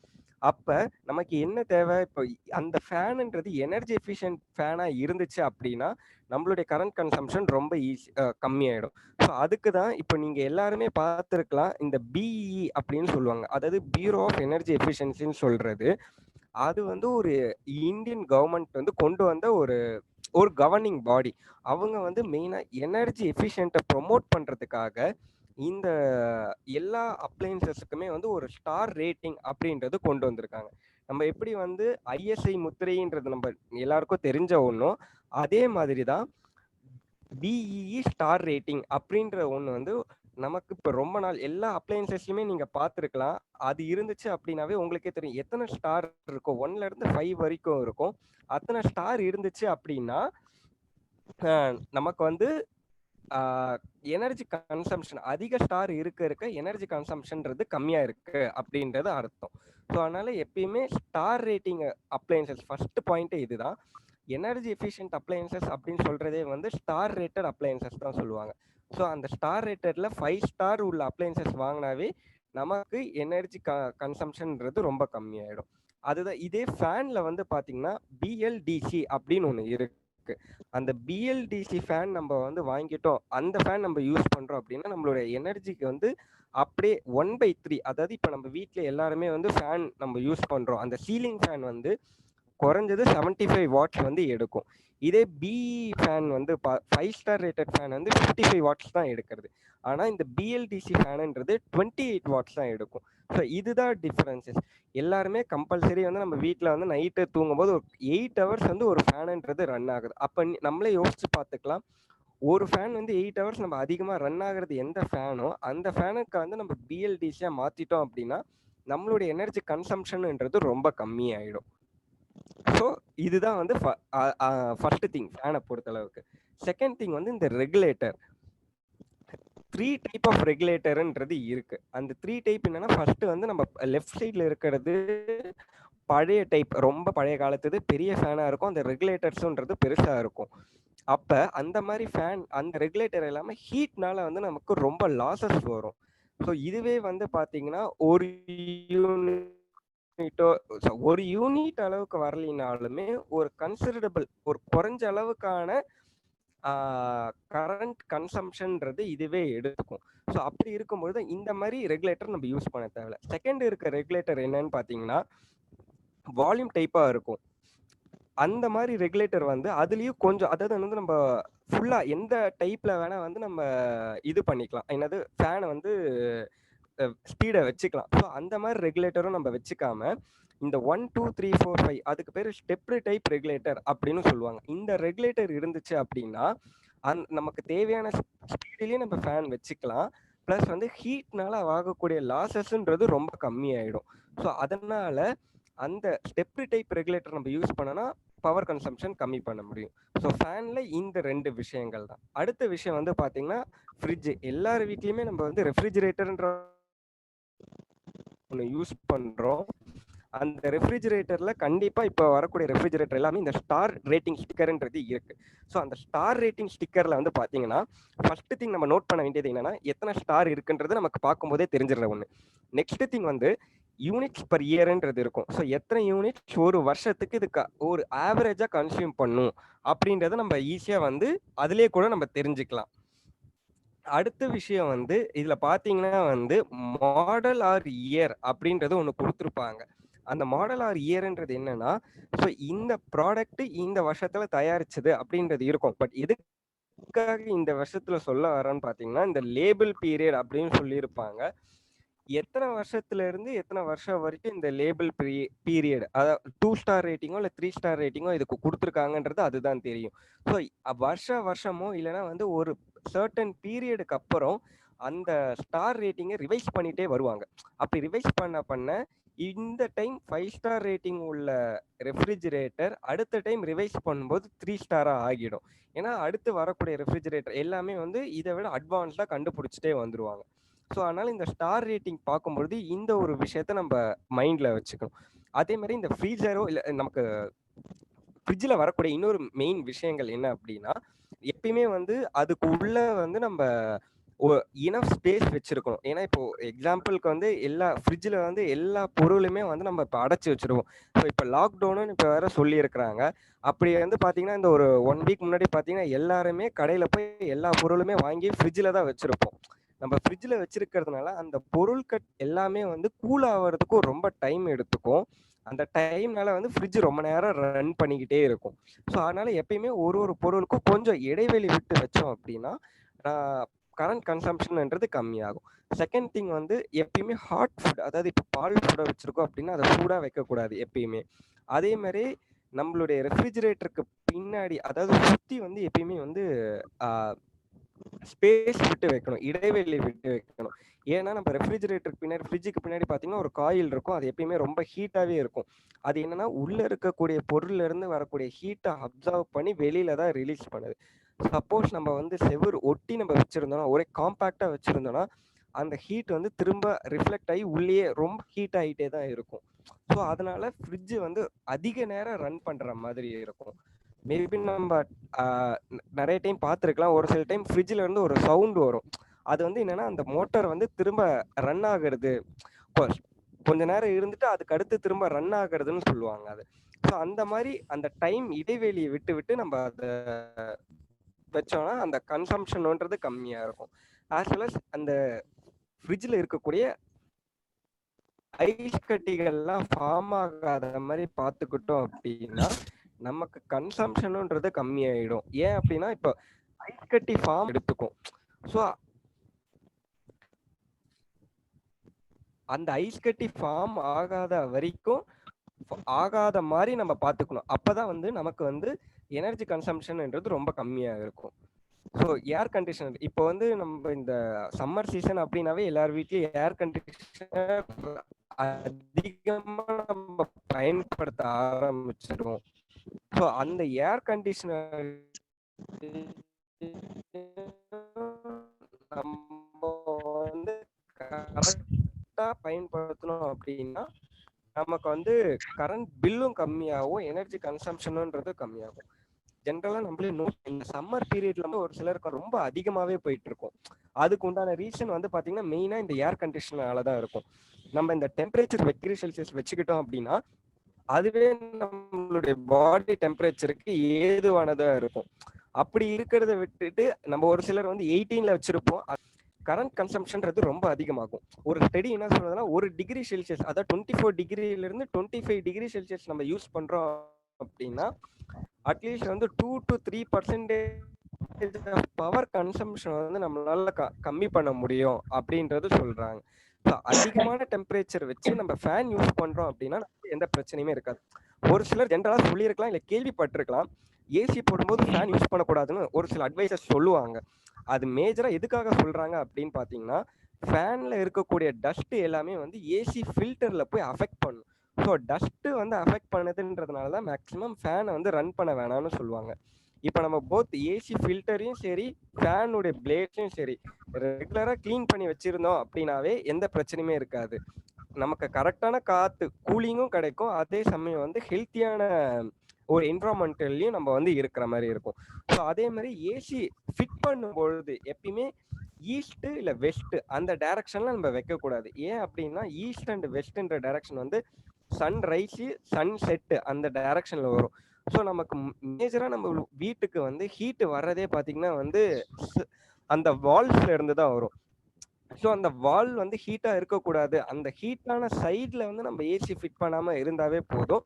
அப்போ நமக்கு என்ன தேவை? இப்போ அந்த ஃபேனுன்றது எனர்ஜி எஃபிஷியன்ட் ஃபேனாக இருந்துச்சு அப்படின்னா நம்மளுடைய கரண்ட் கன்சம்ஷன் ரொம்ப கம்மியாயிடும். ஸோ அதுக்கு தான் இப்போ நீங்கள் எல்லாருமே பார்த்துருக்கலாம், இந்த பிஇ அப்படின்னு சொல்லுவாங்க, அதாவது பியூரோ ஆஃப் எனர்ஜி எஃபிஷியன்சின்னு சொல்கிறது. அது வந்து ஒரு இந்தியன் கவர்மெண்ட் வந்து கொண்டு வந்த ஒரு கவர்னிங் பாடி. அவங்க வந்து மெயினாக எனர்ஜி எஃபிஷியன்ட்டை ப்ரொமோட் பண்ணுறதுக்காக இந்த எல்லா அப்ளையன்சஸுக்குமே வந்து ஒரு ஸ்டார் ரேட்டிங் அப்படின்றது கொண்டு வந்திருக்காங்க. நம்ம எப்படி வந்து ஐஎஸ்ஐ முத்திரைன்றது நம்ம எல்லாருக்கும் தெரிஞ்ச ஒன்றும், அதே மாதிரி தான் பிஇஇ ஸ்டார் ரேட்டிங் அப்படின்ற ஒன்று வந்து நமக்கு இப்போ ரொம்ப நாள் எல்லா அப்ளையன்சஸ்லையுமே நீங்கள் பார்த்துருக்கலாம். அது இருந்துச்சு அப்படின்னாவே உங்களுக்கே தெரியும் எத்தனை ஸ்டார் இருக்கும். 1ல இருந்து 5 வரைக்கும் இருக்கும். அத்தனை ஸ்டார் இருந்துச்சு அப்படின்னா நமக்கு வந்து எனர்ஜி கன்சம்ஷன், அதிக ஸ்டார் இருக்க எனர்ஜி கன்சம்ஷன்றது கம்மியாக இருக்கு அப்படின்றது அர்த்தம். ஸோ அதனால எப்பயுமே ஸ்டார் ரேட்டிங் அப்ளையன்சஸ் ஃபர்ஸ்ட் பாயிண்ட்டே இதுதான். எனர்ஜி எஃபிஷியன்ட் அப்ளையன்சஸ் அப்படின்னு சொல்றதே வந்து ஸ்டார் ரேட்டட் அப்ளையன்சஸ் தான் சொல்லுவாங்க. ஸோ அந்த ஸ்டார் ரேட்டட்ல 5 ஸ்டார் உள்ள அப்ளையன்சஸ் வாங்கினாவே நமக்கு எனர்ஜி கன்சம்ஷன்ன்றது ரொம்ப கம்மியாயிடும். அதுதான். இதே ஃபேன்ல வந்து பார்த்தீங்கன்னா பிஎல்டிசி அப்படின்னு ஒன்று இருக்கு. அந்த பிஎல்டிசி ஃபேன் நம்ம வந்து வாங்கிட்டோம், அந்த ஃபேன் நம்ம யூஸ் பண்றோம் அப்படின்னா நம்மளுடைய எனர்ஜிக்கு வந்து அப்படியே 1/3, அதாவது இப்போ நம்ம வீட்டில் எல்லாருமே வந்து ஃபேன் நம்ம யூஸ் பண்றோம், அந்த சீலிங் ஃபேன் வந்து குறைஞ்சது 75 வாட்ஸ் வந்து எடுக்கும். இதே பிஇ ஃபேன் வந்து 5 ஸ்டார் ரேட்டட் ஃபேன் வந்து 55 வாட்ஸ் தான் எடுக்கிறது. ஆனால் இந்த பிஎல்டிசி ஃபேனுன்றது 28 வாட்ஸ் தான் எடுக்கும். ஸோ இதுதான் டிஃப்ரென்சஸ். எல்லாருமே கம்பல்சரி வந்து நம்ம வீட்டில் வந்து நைட்டு தூங்கும்போது ஒரு 8 ஹவர்ஸ் வந்து ஒரு ஃபேனுன்றது ரன் ஆகுது. அப்போ நம்மளே யோசிச்சு பார்த்துக்கலாம், ஒரு ஃபேன் வந்து 8 ஹவர்ஸ் நம்ம அதிகமாக ரன் ஆகுறது எந்த ஃபேனோ அந்த ஃபேனுக்கு வந்து நம்ம பிஎல்டிசியாக மாற்றிட்டோம் அப்படின்னா நம்மளுடைய எனர்ஜி கன்சம்ஷன்ன்றது ரொம்ப கம்மியாயிடும். ஸோ இதுதான் வந்து ஃபர்ஸ்ட் திங் ஃபேனை பொறுத்தளவுக்கு. செகண்ட் திங் வந்து இந்த ரெகுலேட்டர். 3 டைப் ஆஃப் ரெகுலேட்டர்ன்றது இருக்கு. அந்த 3 டைப் என்னன்னா, ஃபர்ஸ்ட் வந்து நம்ம லெஃப்ட் சைடில் இருக்கிறது பழைய டைப், ரொம்ப பழைய காலத்துது பெரிய ஃபேனாக இருக்கும். அந்த ரெகுலேட்டர்ஸுன்றது பெருசாக இருக்கும். அப்போ அந்த மாதிரி ஃபேன், அந்த ரெகுலேட்டர் எல்லாமே ஹீட்னால வந்து நமக்கு ரொம்ப லாசஸ் வரும். ஸோ இதுவே வந்து பார்த்தீங்கன்னா ஒரு யூனிட் அளவுக்கு வரலினாலுமே ஒரு கன்சிடரபிள், ஒரு குறைஞ்ச அளவுக்கான கரண்ட் கன்சம்ஷன்றது இதுவே எடுத்துக்கும். ஸோ அப்படி இருக்கும்பொழுது இந்த மாதிரி ரெகுலேட்டர் நம்ம யூஸ் பண்ண தேவையில்ல. செகண்ட் இருக்க ரெகுலேட்டர் என்னன்னு பார்த்தீங்கன்னா வால்யூம் டைப்பாக இருக்கும். அந்த மாதிரி ரெகுலேட்டர் வந்து அதுலயும் கொஞ்சம், அதாவது வந்து நம்ம ஃபுல்லா எந்த டைப்ல வேணா வந்து நம்ம இது பண்ணிக்கலாம். என்னது ஃபேனை வந்து ஸ்பீடை வச்சுக்கலாம். ஸோ அந்த மாதிரி ரெகுலேட்டரும் நம்ம வச்சுக்காம இந்த 1 2 3 4 5 அதுக்கு பேர் ஸ்டெப்டு டைப் ரெகுலேட்டர் அப்படின்னு சொல்லுவாங்க. இந்த ரெகுலேட்டர் இருந்துச்சு அப்படின்னா நமக்கு தேவையான ஸ்பீடிலேயே நம்ம ஃபேன் வச்சுக்கலாம். ப்ளஸ் வந்து ஹீட்னால ஆகக்கூடிய லாசஸ்ன்றது ரொம்ப கம்மியாயிடும். ஸோ அதனால அந்த ஸ்டெப்டு டைப் ரெகுலேட்டர் நம்ம யூஸ் பண்ணனா பவர் கன்சம்ஷன் கம்மி பண்ண முடியும். ஸோ ஃபேன்ல இந்த 2 விஷயங்கள் தான். அடுத்த விஷயம் வந்து பார்த்தீங்கன்னா ஃப்ரிட்ஜ். எல்லார் வீட்லயுமே நம்ம வந்து ரெஃப்ரிஜிரேட்டர்ன்ற ஒன்று யூஸ் பண்றோம். அந்த ரெஃப்ரிஜிரேட்டர்ல கண்டிப்பா இப்போ வரக்கூடிய ரெஃப்ரிஜிரேட்டர் எல்லாமே இந்த ஸ்டார் ரேட்டிங் ஸ்டிக்கர்ன்றது இருக்கு. ஸோ அந்த ஸ்டார் ரேட்டிங் ஸ்டிக்கர்ல வந்து பாத்தீங்கன்னா ஃபர்ஸ்ட் திங் நம்ம நோட் பண்ண வேண்டியது என்னன்னா எத்தனை ஸ்டார் இருக்குன்றது நமக்கு பார்க்கும்போதே தெரிஞ்சிடற ஒண்ணு. நெக்ஸ்ட் திங் வந்து யூனிட்ஸ் பர் இயர்ன்றது இருக்கும். ஸோ எத்தனை யூனிட்ஸ் ஒரு வருஷத்துக்கு இது ஒரு ஆவரேஜா கன்சியூம் பண்ணும் அப்படின்றத நம்ம ஈஸியா வந்து அதுலயே கூட நம்ம தெரிஞ்சுக்கலாம். அடுத்த விஷயம் வந்து இதுல பாத்தீங்கன்னா வந்து மாடல் ஆர் இயர் அப்படின்றது ஒண்ணு கொடுத்துருப்பாங்க. அந்த மாடல் ஆர் இயர்ன்றது என்னன்னா, ஸோ இந்த ப்ராடக்ட் இந்த வருஷத்துல தயாரிச்சது அப்படின்றது இருக்கும். பட் எதுக்காக இந்த வருஷத்துல சொல்ல வரேன்னு பாத்தீங்கன்னா இந்த லேபிள் பீரியட் அப்படின்னு சொல்லியிருப்பாங்க. எத்தனை வருஷத்துல இருந்து எத்தனை வருஷம் வரைக்கும் இந்த லேபிள் பீரியட், அதாவது 2 ஸ்டார் ரேட்டிங்கோ இல்லை 3 ஸ்டார் ரேட்டிங்கோ இதுக்கு கொடுத்துருக்காங்கன்றது அதுதான் தெரியும். ஸோ வருஷமோ இல்லைன்னா வந்து ஒரு சர்டன் பீரியடுக்கு அப்புறம் அந்த ஸ்டார் ரேட்டிங்கை ரிவைஸ் பண்ணிட்டே வருவாங்க. அப்படி ரிவைஸ் பண்ண இந்த டைம் 5 ஸ்டார் ரேட்டிங் உள்ள ரெஃப்ரிஜிரேட்டர் அடுத்த டைம் ரிவைஸ் பண்ணும்போது 3 ஸ்டாரா ஆகிடும். ஏன்னா அடுத்து வரக்கூடிய ரெஃப்ரிஜிரேட்டர் எல்லாமே வந்து இதை விட அட்வான்ஸ்டா கண்டுபிடிச்சிட்டே வந்துருவாங்க. ஸோ அதனால இந்த ஸ்டார் ரேட்டிங் பார்க்கும்பொழுது இந்த ஒரு விஷயத்த நம்ம மைண்ட்ல வச்சுக்கணும். அதே மாதிரி இந்த ஃப்ரீசரோ இல்லை நமக்கு ஃப்ரிட்ஜில் வரக்கூடிய இன்னொரு மெயின் விஷயங்கள் என்ன அப்படின்னா எப்பயுமே வந்து அதுக்குள்ள வந்து நம்ம இனஃப் ஸ்பேஸ் வச்சிருக்கணும். ஏன்னா இப்போ எக்ஸாம்பிளுக்கு வந்து எல்லா ஃப்ரிட்ஜில் வந்து எல்லா பொருளுமே வந்து நம்ம இப்போ அடைச்சி வச்சிருவோம். ஸோ இப்போ லாக்டவுனுன்னு இப்போ வேற சொல்லியிருக்கிறாங்க. அப்படி வந்து பார்த்தீங்கன்னா இந்த ஒரு 1 வீக் முன்னாடி பார்த்தீங்கன்னா எல்லாருமே கடையில் போய் எல்லா பொருளுமே வாங்கி ஃப்ரிட்ஜில் தான் வச்சிருப்போம். நம்ம ஃப்ரிட்ஜில் வச்சிருக்கிறதுனால அந்த பொருட்கள் எல்லாமே வந்து கூல் ஆகிறதுக்கும் ரொம்ப டைம் எடுத்துக்கும். அந்த டைம்னால வந்து ஃப்ரிட்ஜ் ரொம்ப நேரம் ரன் பண்ணிக்கிட்டே இருக்கும். ஸோ அதனால எப்பயுமே ஒரு பொருளுக்கும் கொஞ்சம் இடைவெளி விட்டு வச்சோம் அப்படின்னா கரண்ட் கன்சம்ஷன்ன்றது கம்மியாகும். செகண்ட் திங் வந்து எப்பயுமே ஹாட் ஃபுட், அதாவது இப்போ பால் ஃபுட்டை வச்சிருக்கோம் அப்படின்னா அதை சூடாக வைக்கக்கூடாது எப்பயுமே. அதே மாதிரி நம்மளுடைய ரெஃப்ரிஜிரேட்டருக்கு பின்னாடி, அதாவது சுற்றி வந்து எப்பயுமே வந்து ஸ்பேஸ் விட்டு வைக்கணும், இடைவெளி விட்டு வைக்கணும். ஏன்னா நம்ம ரெஃப்ரிஜிரேட்டருக்கு பின்னாடி ஃப்ரிட்ஜுக்கு பின்னாடி பார்த்தீங்கன்னா ஒரு காயில் இருக்கும். அது எப்பயுமே ரொம்ப ஹீட்டாகவே இருக்கும். அது என்னன்னா உள்ள இருக்கக்கூடிய பொருள்ல இருந்து வரக்கூடிய ஹீட்டை அப்சர்வ் பண்ணி வெளியில தான் ரிலீஸ் பண்ணுது. சப்போஸ் நம்ம வந்து செவுரு ஒட்டி நம்ம வச்சிருந்தோம்னா, ஒரே காம்பாக்டா வச்சிருந்தோம்னா அந்த ஹீட் வந்து திரும்ப ரிஃப்ளெக்ட் ஆகி உள்ளேயே ரொம்ப ஹீட் ஆகிட்டே தான் இருக்கும். ஸோ அதனால ஃப்ரிட்ஜ் வந்து அதிக நேரம் ரன் பண்ற மாதிரி இருக்கும். மேபி நம்ம நிறைய டைம் பார்த்துருக்கலாம். ஒரு சில டைம் ஃப்ரிட்ஜில் இருந்து ஒரு சவுண்ட் வரும். அது வந்து என்னன்னா அந்த மோட்டார் வந்து திரும்ப ரன் ஆகுறது, கொஞ்ச நேரம் இருந்துட்டு அதுக்கு அடுத்து திரும்ப ரன் ஆகுறதுன்னு சொல்லுவாங்க அது. ஸோ அந்த மாதிரி அந்த டைம் இடைவெளியை விட்டு விட்டு நம்ம அதை வச்சோம்னா அந்த கன்சம்ஷன்ன்றது கம்மியா இருக்கும். ஆஸ் வெல் அஸ் அந்த ஃப்ரிட்ஜில் இருக்கக்கூடிய ஐஸ் கட்டிகள்லாம் ஃபார்ம் ஆகாத மாதிரி பார்த்துக்கிட்டோம் அப்படின்னா நமக்கு கன்சம்ஷன்ன்றது கம்மியாயிடும். ஏன் அப்படின்னா இப்போ ஐஸ் கட்டி ஃபார்ம் எடுத்துக்கும். ஸோ அந்த ஐஸ் கட்டி ஃபார்ம் ஆகாத வரைக்கும் ஆகாத மாதிரி நம்ம பார்த்துக்கணும். அப்பதான் வந்து நமக்கு வந்து எனர்ஜி கன்சம்ஷன்ன்றது ரொம்ப கம்மியா இருக்கும். ஸோ ஏர் கண்டிஷனர் இப்போ வந்து நம்ம இந்த சம்மர் சீசன் அப்படின்னாவே எல்லார் வீட்லயும் ஏர் கண்டிஷனர் அதிகமா நம்ம பயன்படுத்த ஆரம்பிச்சிடும். ஸோ அந்த ஏர் கண்டிஷனர் நம்ம வந்து கரெக்டா பயன்படுத்தணும் அப்படின்னா நமக்கு வந்து கரண்ட் பில்லும் கம்மியாகும், எனர்ஜி கன்சம்ஷன்ன்றது கம்மியாகும். ஜென்ரலா நம்மளே நோட் இந்த சம்மர் பீரியட்ல ஒரு சிலருக்கு ரொம்ப அதிகமாவே போயிட்டு இருக்கும். அதுக்கு உண்டான ரீசன் வந்து பாத்தீங்கன்னா மெயினா இந்த ஏர் கண்டிஷனால தான் இருக்கும். நம்ம இந்த டெம்பரேச்சர் டிகிரி செல்சியஸ் வச்சுக்கிட்டோம் அப்படின்னா அதுவே நம்மளுடைய பாடி டெம்பரேச்சருக்கு ஏதுவானதா இருக்கும். அப்படி இருக்கிறத விட்டுட்டு நம்ம ஒரு சிலர் வந்து 18ல வச்சிருப்போம். கரண்ட் கன்சம்ஷன்றது ரொம்ப அதிகமாகும். ஒரு ஸ்டடி என்ன சொல்றதுன்னா 1 டிகிரி செல்சியஸ், அதாவது 24 டிகிரியில இருந்து 25 டிகிரி செல்சியஸ் நம்ம யூஸ் பண்றோம் அப்படின்னா அட்லீஸ்ட் வந்து 2 to 3% பவர் கன்சம்ஷன் வந்து நம்மளால கம்மி பண்ண முடியும் அப்படின்றது சொல்றாங்க. அதிகமான டெம்பரேச்சர் வச்சு நம்ம ஃபேன் யூஸ் பண்றோம் அப்படின்னா எந்த பிரச்சனையுமே இருக்காது. ஒரு சிலர் ஜென்ரலா சொல்லியிருக்கலாம், இல்லை கேள்விப்பட்டிருக்கலாம், ஏசி போடும்போது ஃபேன் யூஸ் பண்ணக்கூடாதுன்னு ஒரு சில அட்வைசஸ் சொல்லுவாங்க. அது மேஜரா எதுக்காக சொல்றாங்க அப்படின்னு பாத்தீங்கன்னா, ஃபேன்ல இருக்கக்கூடிய டஸ்ட் எல்லாமே வந்து ஏசி ஃபில்டர்ல போய் அஃபெக்ட் பண்ணும். ஸோ டஸ்ட் வந்து அஃபெக்ட் பண்ணுதுன்றதுனால தான் மேக்ஸிமம் ஃபேனை வந்து ரன் பண்ண வேணாம்னு சொல்லுவாங்க. இப்போ நம்ம போத் ஏசி ஃபில்டரையும் சரி ஃபேனுடைய பிளேட்ஸையும் சரி ரெகுலராக க்ளீன் பண்ணி வச்சிருந்தோம் அப்படின்னாவே எந்த பிரச்சனையுமே இருக்காது. நமக்கு கரெக்டான காற்று கூலிங்கும் கிடைக்கும், அதே சமயம் வந்து ஹெல்த்தியான ஒரு என்விரான்மெண்ட்லையும் நம்ம வந்து இருக்கிற மாதிரி இருக்கும். ஸோ அதே மாதிரி ஏசி ஃபிட் பண்ணும்பொழுது எப்பயுமே ஈஸ்ட் இல்லை வெஸ்ட் அந்த டைரக்ஷன்ல நம்ம வைக்கக்கூடாது. ஏன் அப்படின்னா ஈஸ்ட் அண்ட் வெஸ்ட்ன்ற டைரக்ஷன் வந்து சன் ரைஸு சன் செட்டு அந்த டைரக்ஷன்ல வரும். ஸோ நமக்கு மேஜராக நம்ம வீட்டுக்கு வந்து ஹீட்டு வர்றதே பார்த்தீங்கன்னா வந்து அந்த வால்ஸ்ல இருந்து தான் வரும். ஸோ அந்த வால் வந்து ஹீட்டாக இருக்கக்கூடாது, அந்த ஹீட்டான சைடில் வந்து நம்ம ஏசி ஃபிட் பண்ணாமல் இருந்தாவே போதும்,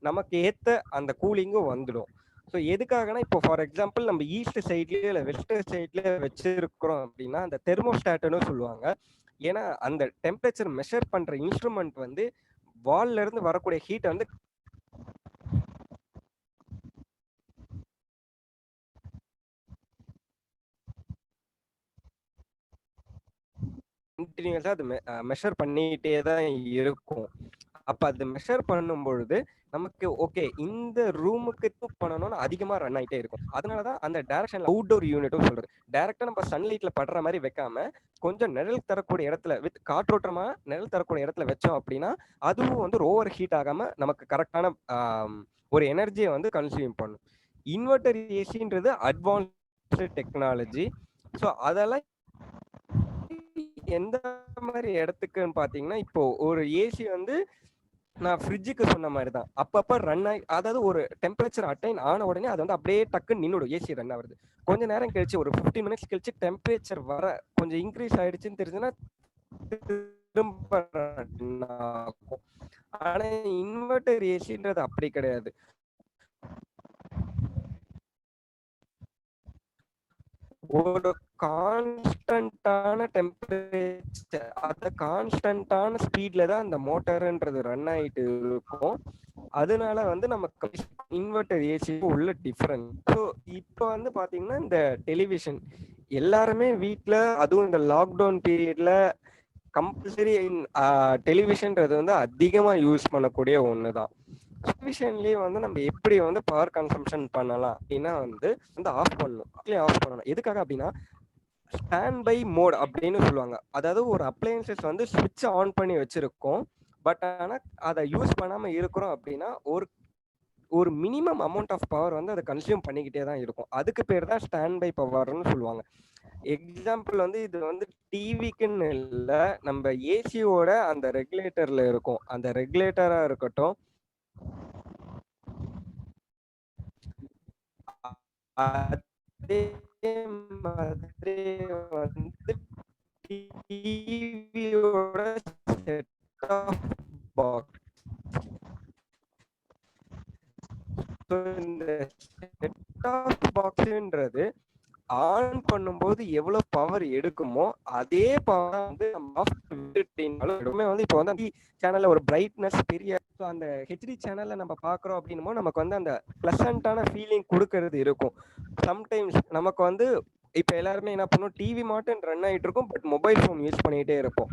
நமக்கு ஏற்ற அந்த கூலிங்கும் வந்துடும். ஸோ எதுக்காகனா இப்போ ஃபார் எக்ஸாம்பிள் நம்ம ஈஸ்ட் சைட்லேயே இல்லை வெஸ்ட் சைட்லேயே வச்சிருக்கிறோம் அப்படின்னா அந்த தெர்மோஸ்டாட்னு சொல்லுவாங்க. ஏன்னா அந்த டெம்பரேச்சர் மெஷர் பண்ணுற இன்ஸ்ட்ருமெண்ட் வந்து வால்ல இருந்து வரக்கூடிய ஹீட்டை வந்து கண்டினியூஸா அது மெஷர் பண்ணிட்டே தான் இருக்கும். அப்ப அது மெஷர் பண்ணும் பொழுது நமக்கு ஓகே இந்த ரூமுக்கு பண்ணணும்னு அதிகமா ரன் ஆகிட்டே இருக்கும். அதனாலதான் அந்த டைரக்ஷன்ல அவுட்டோர் யூனிட்டும் சொல்றது. டைரக்டா நம்ம சன்லைட்ல படுற மாதிரி வைக்காம கொஞ்சம் நிழல் தரக்கூடிய இடத்துல வித் காற்றோட்டமா நிழல் தரக்கூடிய இடத்துல வச்சோம் அப்படின்னா அதுவும் வந்து ஓவர் ஹீட் ஆகாம நமக்கு கரெக்டான ஒரு எனர்ஜியை வந்து கன்சியூம் பண்ணும். இன்வெர்டர் ஏசின்றது அட்வான்ஸ்டு டெக்னாலஜி. ஸோ அதெல்லாம் எந்த மாதிரி இடத்துக்குன்னு பாத்தீங்கன்னா இப்போ ஒரு ஏசி வந்து நான் ஃப்ரிட்ஜுக்கு சொன்ன மாதிரி தான் அப்பப்ப ரன் ஆகி, அதாவது ஒரு டெம்பரேச்சர் அட்டைன் ஆன உடனே அது வந்து அப்படியே டக்குன்னு நின்னுடும். ஏசி ரன் ஆகுது, கொஞ்ச நேரம் கழிச்சு ஒரு 15 மினிட்ஸ் கழிச்சு டெம்பரேச்சர் வர கொஞ்சம் இன்க்ரீஸ் ஆயிடுச்சுன்னு தெரிஞ்சுன்னா திரும்ப run ஆகும். ஆனா இன்வெர்டர் ஏசின்றது அப்படி கிடையாது. ஒரு கான்ஸ்டன்டான டெம்பரேச்சர் அந்த கான்ஸ்டன்டான ஸ்பீட்ல தான் அந்த மோட்டர்ன்றது ரன் ஆயிட்டு இருக்கும். அதனால வந்து நமக்கு இன்வெர்டர் ஏசி உள்ள டிஃபரன்ஸ். ஸோ இப்போ வந்து பாத்தீங்கன்னா இந்த டெலிவிஷன் எல்லாருமே வீட்ல, அதுவும் இந்த லாக்டவுன் பீரியட்ல கம்பல்சரி டெலிவிஷன்றது வந்து அதிகமா யூஸ் பண்ணக்கூடிய ஒண்ணுதான். டெலிவிஷன்லயே வந்து நம்ம எப்படி வந்து பவர் கன்சம்ஷன் பண்ணலாம் அப்படின்னா வந்து ஆஃப் பண்ணணும். எதுக்காக அப்படின்னா ஸ்டாண்ட் பை மோட் அப்படின்னு சொல்லுவாங்க. அதாவது ஒரு அப்ளையன்சஸ் வந்து ஸ்விட்ச் ஆன் பண்ணி வச்சிருக்கோம், பட் ஆனா அதை யூஸ் பண்ணாம இருக்கிறோம் அப்படின்னா ஒரு மினிமம் அமௌண்ட் ஆஃப் பவர் வந்து அதை கன்சியூம் பண்ணிக்கிட்டே தான் இருக்கும். அதுக்கு பேர் தான் ஸ்டாண்ட் பை பவர்னு சொல்லுவாங்க. எக்ஸாம்பிள் வந்து இது வந்து டிவிக்குன்னு இல்லை, நம்ம ஏசியோட அந்த ரெகுலேட்டர்ல இருக்கும். அந்த ரெகுலேட்டரா இருக்கட்டும், அதே மாதிரி வந்து டிவியோட செட் ஆஃப் பாக்ஸ். இந்த செட் ஆஃப் பாக்ஸ்ன்றது ஆன் பண்ணும்போது எவ்வளவு பவர் எடுக்குமோ அதே பவர் வந்து நம்ம வந்து இப்போ வந்து சேனல்ல ஒரு பிரைட்னஸ் பெரிய அந்த ஹெச்டி சேனல்ல நம்ம பாக்குறோம் அப்படின்னும் நமக்கு வந்து அந்த பிளசண்டான ஃபீலிங் கொடுக்கறது இருக்கும். சம்டைம்ஸ் நமக்கு வந்து இப்ப எல்லாருமே என்ன பண்ணுவோம், டிவி மட்டும் ரன் ஆயிட்டு இருக்கும், பட் மொபைல் ஃபோன் யூஸ் பண்ணிட்டே இருப்போம்.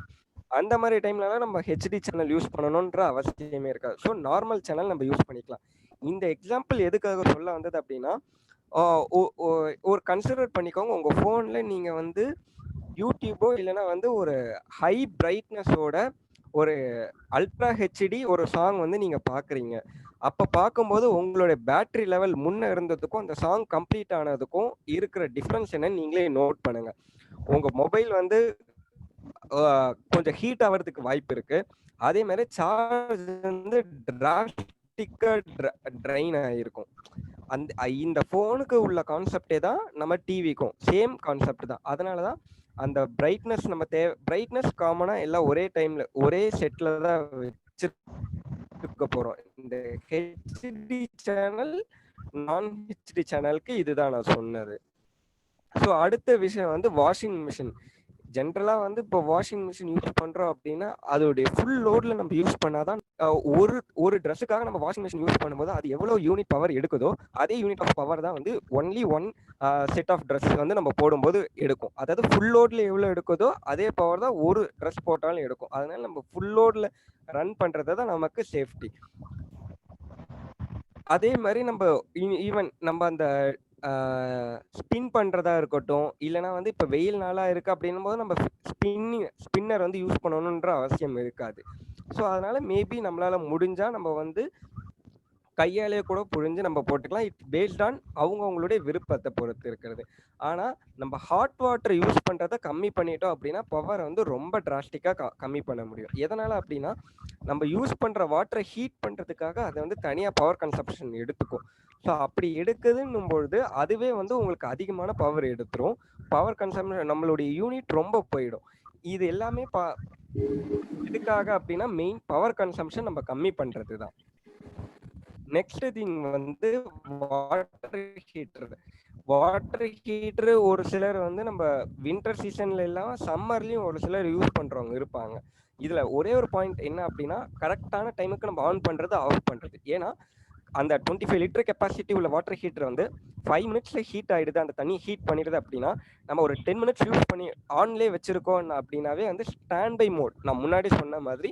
அந்த மாதிரி டைம்ல நம்ம ஹெச்டி சேனல் யூஸ் பண்ணணும்ன்ற அவசியமே இருக்காது. ஸோ நார்மல் சேனல் நம்ம யூஸ் பண்ணிக்கலாம். இந்த எக்ஸாம்பிள் எதுக்காக சொல்ல வந்தது அப்படின்னா, ஒரு கன்சிடர் பண்ணிக்கோங்க, உங்க போன்ல நீங்க வந்து யூடியூபோ இல்லைன்னா வந்து ஒரு ஹை பிரைட்னஸோட ஒரு அல்ட்ரா ஹெச்டி ஒரு சாங் வந்து நீங்க பாக்குறீங்க. அப்ப பார்க்கும்போது உங்களுடைய பேட்டரி லெவல் முன்ன இருந்ததுக்கும் அந்த சாங் கம்ப்ளீட் ஆனதுக்கும் இருக்கிற டிஃபரன்ஸ் என்னன்னு நீங்களே நோட் பண்ணுங்க. உங்க மொபைல் வந்து கொஞ்சம் ஹீட் ஆகிறதுக்கு வாய்ப்பு இருக்கு. அதே மாதிரி சார்ஜ் வந்து டிராஸ்டிக்கா ட்ரைன் ஆயிருக்கும். இந்த போனுக்கு உள்ள கான்செப்டே தான் நம்ம டிவிக்கும் சேம் கான்செப்ட் தான். அதனாலதான் அந்த பிரைட்னஸ் நம்ம பிரைட்னஸ் காமனா எல்லாம் ஒரே டைம்ல ஒரே செட்ல தான் வச்சு எடுத்துக்க போறோம். இந்த ஹெச்டி சேனல் நான் ஹெச்டி சேனலுக்கு இதுதான் நான் சொன்னது. ஸோ அடுத்த விஷயம் வந்து வாஷிங் மிஷின். ஜென்ரலாக வந்து இப்போ வாஷிங் மிஷின் யூஸ் பண்ணுறோம் அப்படின்னா அதோடைய ஃபுல் லோடில் நம்ம யூஸ் பண்ணாதான் ஒரு ட்ரெஸ்ஸுக்காக நம்ம வாஷிங் மிஷின் யூஸ் பண்ணும்போது அது எவ்வளோ யூனிட் பவர் எடுக்குதோ அதே யூனிட் ஆஃப் பவர் தான் வந்து only one set of dress வந்து நம்ம போடும்போது எடுக்கும். அதாவது ஃபுல் லோடில் எவ்வளோ எடுக்குதோ அதே பவர் தான் ஒரு ட்ரெஸ் போட்டாலும் எடுக்கும். அதனால நம்ம ஃபுல் லோடில் ரன் பண்ணுறது தான் நமக்கு சேஃப்டி. அதே மாதிரி நம்ம ஈவன் நம்ம அந்த ஸ்பின் பண்ணுறதா இருக்கட்டும், இல்லைனா வந்து இப்போ வெயில் நாளாக இருக்குது அப்படின்னும் போது நம்ம ஸ்பின்னர் வந்து யூஸ் பண்ணணுன்ற அவசியம் இருக்காது. ஸோ அதனால் மேபி நம்மளால் முடிஞ்சால் நம்ம வந்து கையாலே கூட புழிஞ்சு நம்ம போட்டுக்கலாம். இட்ஸ் பேஸ்ட் ஆன் அவங்களுடைய விருப்பத்தை பொறுத்து இருக்கிறது. ஆனால் நம்ம ஹாட் வாட்டர் யூஸ் பண்ணுறதை கம்மி பண்ணிட்டோம் அப்படின்னா பவரை வந்து ரொம்ப டிராஸ்டிக்காக கம்மி பண்ண முடியும். எதனால் அப்படின்னா நம்ம யூஸ் பண்ணுற வாட்டரை ஹீட் பண்ணுறதுக்காக அதை வந்து தனியாக பவர் கன்சப்ஷன் எடுத்துக்கும். ஸோ அப்படி எடுக்குதுன்னும் பொழுது அதுவே வந்து உங்களுக்கு அதிகமான பவர் எடுத்துரும். பவர் கன்சம்ஷன் நம்மளுடைய யூனிட் ரொம்ப போயிடும். இது எல்லாமே எதுக்காக அப்படின்னா மெயின் பவர் கன்சம்ஷன் நம்ம கம்மி பண்ணுறது தான். நெக்ஸ்ட் திங் வந்து வாட்டர் ஹீட்டர். வாட்டர் ஹீட்டர் ஒரு சிலர் வந்து நம்ம வின்டர் சீசன்ல எல்லாம் சம்மர்லயும் ஒரு சிலர் யூஸ் பண்றவங்க இருப்பாங்க. இதுல ஒரே ஒரு பாயிண்ட் என்ன அப்படின்னா கரெக்டான டைமுக்கு நம்ம ஆன் பண்றது ஆஃப் பண்றது. ஏன்னா அந்த 25 லிட்டர் கெப்பாசிட்டி உள்ள வாட்டர் ஹீட்டர் வந்து 5 மினிட்ஸ்ல ஹீட் ஆயிடுது, அந்த தண்ணி ஹீட் பண்ணிடுது அப்படின்னா நம்ம ஒரு 10 மினிட்ஸ் யூஸ் பண்ணி ஆன்லேயே வச்சிருக்கோம் அப்படின்னாவே வந்து ஸ்டாண்ட் பை மோட் நான் முன்னாடி சொன்ன மாதிரி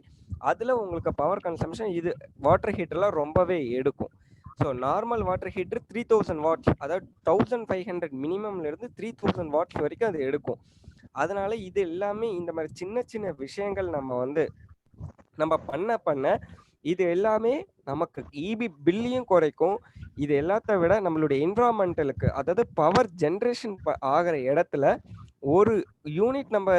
அதுல உங்களுக்கு பவர் கன்சம்ஷன் இது வாட்டர் ஹீட்டர்லாம் ரொம்பவே எடுக்கும். So normal water heater 3000 watts, அதாவது 1500 மினிமம்ல இருந்து 3000 வாட்ஸ் வரைக்கும் அது எடுக்கும். அதனால இது எல்லாமே இந்த மாதிரி சின்ன சின்ன விஷயங்கள் நம்ம பண்ண இது எல்லாமே நமக்கு இபி பில்லையும் குறைக்கும். இது எல்லாத்த விட நம்மளுடைய என்விரான்மெண்டலுக்கு, அதாவது பவர் ஜென்ரேஷன் ஆகிற இடத்துல ஒரு யூனிட் நம்ம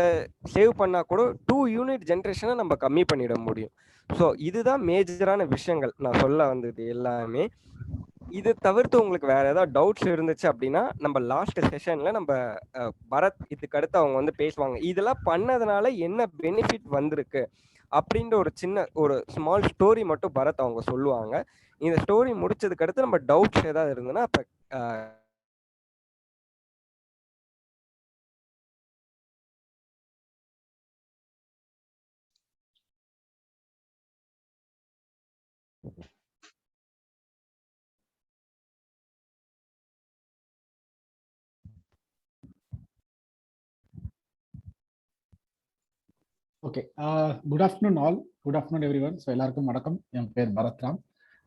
சேவ் பண்ணா கூட 2 யூனிட் ஜென்ரேஷனை நம்ம கம்மி பண்ணிட முடியும். ஸோ இதுதான் மேஜரான விஷயங்கள் நான் சொல்ல வந்தது எல்லாமே. இது தவிர்த்து உங்களுக்கு வேற ஏதாவது டவுட்ஸ் இருந்துச்சு அப்படின்னா நம்ம லாஸ்ட் செஷன்ல நம்ம பரத் இதுக்கு அடுத்து அவங்க வந்து பேசுவாங்க. இதெல்லாம் பண்ணதுனால என்ன பெனிஃபிட் வந்திருக்கு அப்படின்ற ஒரு ஸ்மால் ஸ்டோரி மட்டும் பரத் அவங்க சொல்லுவாங்க. இந்த ஸ்டோரி முடிச்சதுக்கு அடுத்து நம்ம டவுட்ஸ் ஏதாவது இருந்ததுன்னா அப்ப okay, good afternoon all. Good afternoon every one. So எல்லாருக்கும் வணக்கம். என் பேர் பரத்ராம்.